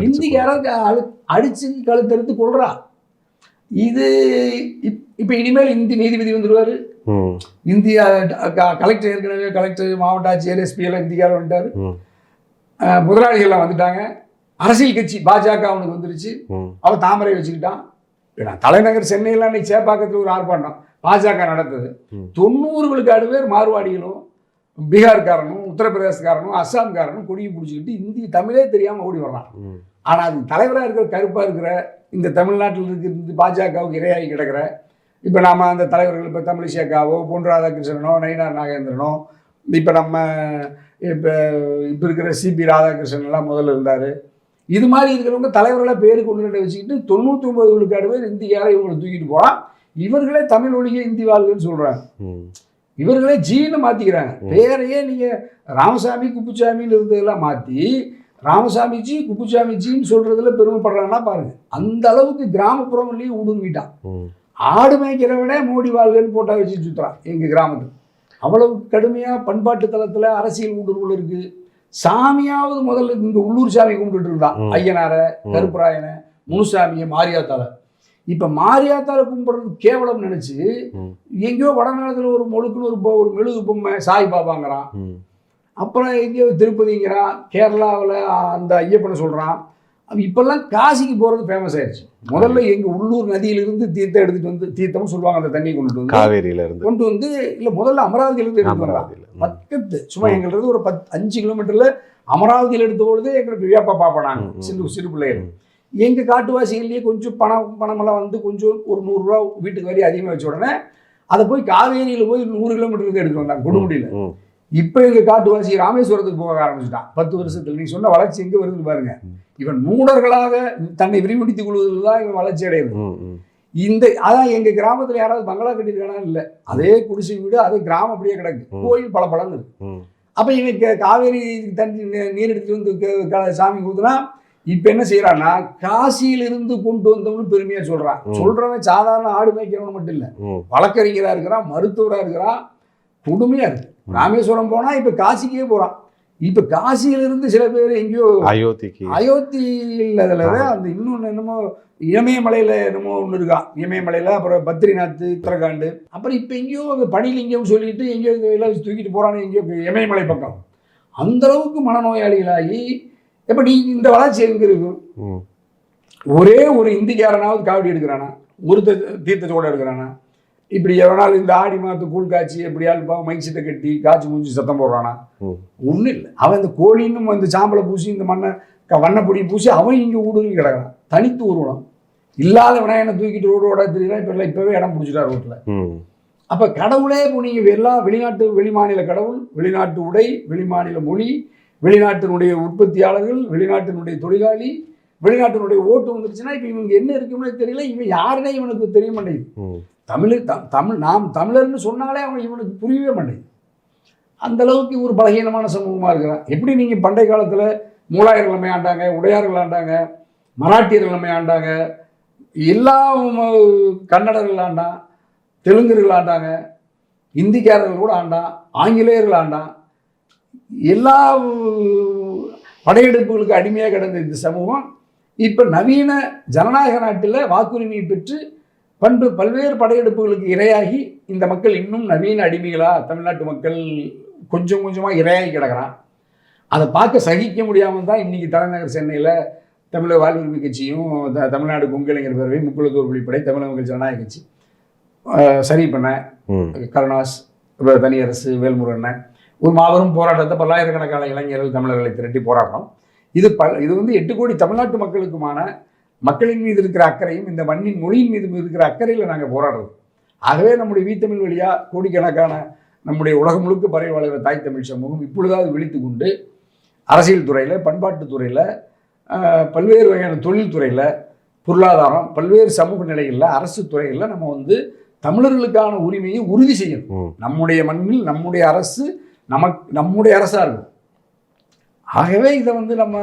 இந்திக்காரர் அடிச்சு கழுத்தறுத்து கொள்றான். இது இப்ப இனிமேல் இந்தி நீதிபதி வந்துருவாரு. இந்தியா கலெக்டர், ஏற்கனவே கலெக்டர், மாவட்ட ஆட்சியர், எஸ்பி எல்லாம் இந்திக்காரர் வந்துட்டாரு. முதலாளிகள்லாம் வந்துட்டாங்க. அரசியல் கட்சி பாஜக அவனுக்கு வந்துருச்சு. அவன் தாமரை வச்சுக்கிட்டான். தலைநகர் சென்னையில அன்னைக்கு சேப்பாக்கத்தில் ஒரு ஆர்ப்பாட்டம் பாஜக நடந்தது. 90 விழுக்காடு பேர் மார்வாடிகளும் பீகார்காரனும் உத்தரப்பிரதேசக்காரனும் அஸ்ஸாம்காரனும் கொடியை பிடிச்சிக்கிட்டு இந்தி தமிழே தெரியாம ஓடி வர்றான். ஆனா அது தலைவராக இருக்கிற கருப்பா இருக்கிற இந்த தமிழ்நாட்டில் இருக்கிற பாஜகவுக்கு இரையாகி கிடக்கிற இப்ப நாம அந்த தலைவர்கள், இப்ப தமிழிசைக்காவோ, பொன் ராதாகிருஷ்ணனோ, நயினார் நாகேந்திரனோ, இப்ப நம்ம இப்ப இருக்கிற சிபி ராதாகிருஷ்ணன் எல்லாம் முதல்ல இருந்தாரு. இது மாதிரி இருக்கிறவங்க தலைவர்களை பேரு கொண்டு வச்சுக்கிட்டு 99 விழுக்காடு பேர் இந்தியாவை இவங்களை தூக்கிட்டு போறான். இவர்களே தமிழ் ஒழிய இந்தி வாழ்வுன்னு சொல்றாங்க. இவர்களே ஜீன்னு மாத்திக்கிறாங்க. பேரையே நீங்க ராமசாமி குப்புசாமின்னு இருந்ததெல்லாம் மாத்தி ராமசாமி ஜி குப்புசாமி ஜின்னு சொல்றதுல பெருமைப்படுறாங்கன்னா பாருங்க. அந்த அளவுக்கு கிராமப்புறங்களையும் ஊடுருவிட்டான். ஆடு மேய்க்கிறவனே மோடி வாழ்வுன்னு போட்டா வச்சு சுத்துறான் எங்க கிராமத்துக்கு. அவ்வளவு கடுமையா பண்பாட்டு தளத்துல அரசியல் ஊடுருவல் இருக்கு. சாமியாவது முதல்ல இங்க உள்ளூர் சாமி கும்பிட்டு இருந்தான். ஐயனார, கருப்பராயன, முனுசாமிய, மாரியாத்தால. இப்ப மாரியாத்தால கும்பிடுறது கேவலம் நினைச்சு எங்கேயோ வடநாடுல ஒரு மொழுக்குன்னு ஒரு மெழுகு பொம்மை சாய் பாபாங்கிறான். அப்புறம் எங்கேயோ திருப்பதிங்கிறான். கேரளாவில் அந்த ஐயப்பனை சொல்றான். இப்பெல்லாம் காசிக்கு போறது ஃபேமஸ் ஆயிடுச்சு. முதல்ல எங்க உள்ளூர் நதியிலிருந்து தீர்த்தம் எடுத்துட்டு தீர்த்தம்னு சொல்லுவாங்க, அந்த தண்ணி கொண்டு வந்து இல்ல முதல்ல அமராவதியிலிருந்து எடுத்து வர்றாங்க. பக்கத்து சும்மா எங்களுக்கு ஒரு 5 கிலோமீட்டர்ல அமராவதியில் எடுத்த பொழுது எங்களுக்கு வியாப்பா பார்ப்பனாங்க சிறு பிள்ளைகள். எங்க காட்டுவாசிகள்லயே கொஞ்சம் பணமெல்லாம் கொஞ்சம் ஒரு 100 ரூபா வீட்டுக்கு வரி அதிகமாக வச்ச உடனே அதை போய் காவேரியில போய் 100 கிலோமீட்டருக்கு எடுத்துட்டு வந்தாங்க கொடுமுடியில. இப்ப எங்க காட்டுவாசி ராமேஸ்வரத்துக்கு போக ஆரம்பிச்சுட்டான் 10 வருஷத்துல. நீ சொன்ன வளர்ச்சி எங்க வருதுன்னு பாருங்க. இவன் மூடர்களாக தன்னை விரிவுபடுத்திக் கொள்வதுதான் இவன் வளர்ச்சி அடையுது. அதான் எங்க கிராமத்துல யாராவது பங்களா கட்டிருக்கானா இல்ல, அதே குடிசை வீடு, அதே கிராமம் அப்படியே கிடக்கு, கோயில் பல பலன்னு இருக்கு. அப்ப இவன் காவேரி தண்ணி நீர் எடுத்துட்டு வந்து சாமி ஊத்துனா இப்ப என்ன செய்யறான்னா காசியிலிருந்து கொண்டு வந்தவனு பெருமையா சொல்றவன் சாதாரண ஆடு மேய்க்கிறவனு மட்டும் இல்ல, வழக்கறிஞரா இருக்கிறான், மருத்துவரா இருக்கிறான், கொடுமையா இருக்கு. ராமேஸ்வரம் போனா இப்ப காசிக்கே போறான். இப்ப காசியிலிருந்து சில பேர் எங்கேயோ அயோத்தி இல்லதுல அந்த இன்னொன்னு என்னமோ இமயமலையில என்னமோ ஒண்ணு இருக்கான். இமயமலையில அப்புறம் பத்ரிநாத், உத்தரகாண்ட், அப்புறம் இப்ப எங்கேயோ பனிலிங்கம் சொல்லிட்டு எங்கேயோ எல்லாம் தூக்கிட்டு போறான்னு எங்கேயோ இமயமலை பக்கம். அந்த அளவுக்கு மனநோயாளிகளாகி எப்ப நீ இந்த வளர்ச்சி எங்க இருக்கும்? ஒரே ஒரு இந்திக்காரனாவது காவடி எடுக்கிறானா, ஒரு தீர்த்தத்தோட எடுக்கிறானா? இப்படி எவனாலும் இந்த ஆடி மாதத்து கூழ் காய்ச்சி எப்படியாலும் மைக் செட்டை கட்டி காய்ச்சி மூஞ்சி சத்தம் போடுறானா? ஒன்றும் இல்லை. அவன் இந்த கோழின்னும் இந்த சாம்பலை பூசி இந்த வண்ணப்பொடியை பூசி அவன் இங்கே ஊடுருவி கிடக்கிறான். தனித்து ஊர்வலம் இல்லாத விநாயகனை தூக்கிட்டு ரோடோட தெரியுறா. இப்பவே இடம் பிடிச்சிட்டா ரோட்ல. அப்போ கடவுளே இப்போ நீங்கள் எல்லா வெளிநாட்டு வெளிமாநில கடவுள், வெளிநாட்டு உடை, வெளிமாநில மொழி, வெளிநாட்டினுடைய உற்பத்தியாளர்கள், வெளிநாட்டினுடைய தொழிலாளி, வெளிநாட்டினுடைய ஓட்டு வந்துருச்சுன்னா இப்போ இவங்க என்ன இருக்குன்னு தெரியல. இவன் யாருன்னே இவனுக்கு தெரிய மாட்டேங்குது. நாம் தமிழர்னு சொன்னாலே அவன் இவனுக்கு புரியவே மாட்டேங்குது. அந்த அளவுக்கு ஒரு பலகீனமான சமூகமாக இருக்கிறான். எப்படி நீங்கள் பண்டைய காலத்தில் மூலாயர்கள் நம்மை ஆண்டாங்க, உடையார்கள் ஆண்டாங்க, மராட்டியர்கள் நம்மை ஆண்டாங்க, எல்லா கன்னடர்கள் ஆண்டான், தெலுங்கர்கள் ஆண்டாங்க, இந்திக்காரர்கள் கூட ஆண்டான், ஆங்கிலேயர்கள் ஆண்டான். எல்லா படையெடுப்புகளுக்கு அடிமையாக கிடந்த இந்த சமூகம் இப்போ நவீன ஜனநாயக நாட்டில் வாக்குரிமையை பெற்று பல்வேறு படையெடுப்புகளுக்கு இரையாகி இந்த மக்கள் இன்னும் நவீன அடிமைகளாக தமிழ்நாட்டு மக்கள் கொஞ்சம் கொஞ்சமாக இரையாகி கிடக்கிறான். அதை பார்க்க சகிக்க முடியாமல் தான் இன்றைக்கி தலைநகர் சென்னையில் தமிழக வாழ்வுரிமை கட்சியும் தமிழ்நாடு கொங்கு இளைஞர் பேரவை, முக்குளத்தூர் வெளிப்படை, தமிழக மக்கள் ஜனநாயக கட்சி, சரி பண்ண கருணாஸ், தனியரசு, வேல்முருகன் ஒரு மாபெரும் போராட்டத்தை பல்லாயிரக்கணக்கான இளைஞர்கள் தமிழர்களை திரட்டி போராட்டம். இது 8 கோடி தமிழ்நாட்டு மக்களுக்குமான மக்களின் மீது இருக்கிற அக்கறையும் இந்த மண்ணின் மொழியின் மீது இருக்கிற அக்கறையில் நாங்கள் போராடுறோம். ஆகவே நம்முடைய வீத்தமிழ் வழியாக கோடிக்கணக்கான நம்முடைய உலகம் முழுக்க பரவி வாழ்கிற தாய் தமிழ் சமூகம் இப்பொழுதாவது விழித்து கொண்டு அரசியல் துறையில், பண்பாட்டு துறையில், பல்வேறு வகையான தொழில் துறையில், பொருளாதாரம், பல்வேறு சமூக நிலைகளில், அரசு துறைகளில் நம்ம தமிழர்களுக்கான உரிமையை உறுதி செய்யணும். நம்முடைய மண்ணில் நம்முடைய அரசு நம்முடைய அரசாக இருக்கும். ஆகவே இதை நம்ம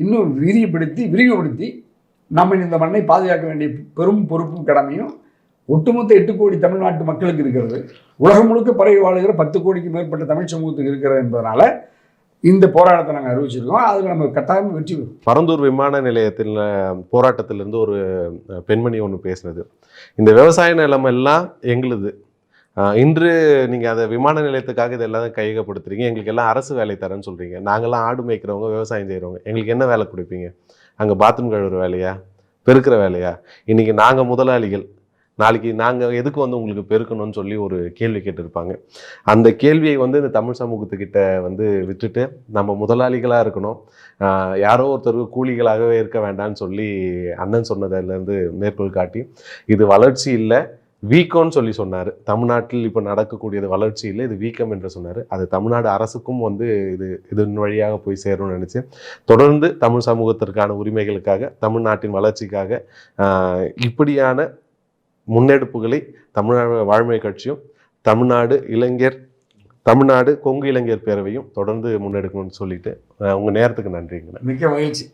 இன்னும் விரிவுபடுத்தி நம்ம இந்த மண்ணை பாதுகாக்க வேண்டிய பெரும் பொறுப்பும் கடமையும் ஒட்டுமொத்த 8 கோடி தமிழ்நாட்டு மக்களுக்கு இருக்கிறது. உலகம் முழுக்க பரவி வாழுகிற 10 கோடிக்கு மேற்பட்ட தமிழ் சமூகத்துக்கு இருக்கிறது என்பதனால இந்த போராட்டத்தை நாங்கள் அறிவிச்சிருக்கோம். அதில் நம்ம கட்டாயம் வெற்றி பெறும்.
பரந்தூர் விமான நிலையத்தில் போராட்டத்திலிருந்து ஒரு பெண்மணி ஒன்று பேசினது, இந்த விவசாய நிலம் எல்லாம் எங்களுது, இன்று நீங்கள் அதை விமான நிலையத்துக்காக இதெல்லாம் கையகப்படுத்துறீங்க, எங்களுக்கு எல்லாம் அரசு வேலை தரேன்னு சொல்கிறீங்க, நாங்கள்லாம் ஆடு மேய்க்கிறவங்க, விவசாயம் செய்கிறவங்க, எங்களுக்கு என்ன வேலை கொடுப்பீங்க? அங்கே பாத்ரூம் கழுவுற வேலையா, பெருக்கிற வேலையா? இன்றைக்கி நாங்கள் முதலாளிகள், நாளைக்கு நாங்கள் எதுக்கு உங்களுக்கு பெருக்கணும்னு சொல்லி ஒரு கேள்வி கேட்டிருப்பாங்க. அந்த கேள்வியை இந்த தமிழ் சமூகத்துக்கிட்ட விட்டுட்டு நம்ம முதலாளிகளாக இருக்கணும், யாரோ ஒருத்தருக்கு கூலிகளாகவே இருக்க வேண்டாம்னு சொல்லி அண்ணன் சொன்னதிலேருந்து மேற்கோள் காட்டி இது வளர்ச்சி இல்லை, வீக்கம்னு சொல்லி சொன்னார். தமிழ்நாட்டில் இப்போ நடக்கக்கூடியது வளர்ச்சி இல்லை, இது வீக்கம் என்று சொன்னார். அது தமிழ்நாடு அரசுக்கும் இதன் வழியாக போய் சேரும்னு நினச்சி தொடர்ந்து தமிழ் சமூகத்திற்கான உரிமைகளுக்காக, தமிழ்நாட்டின் வளர்ச்சிக்காக இப்படியான முன்னெடுப்புகளை தமிழ்நாடு வாழ்மை கட்சியும் தமிழ்நாடு கொங்கு இளைஞர் பேரவையும் தொடர்ந்து முன்னெடுக்கணும்னு சொல்லிட்டு உங்கள் நேரத்துக்கு நன்றிங்க.
மிக்க மகிழ்ச்சி.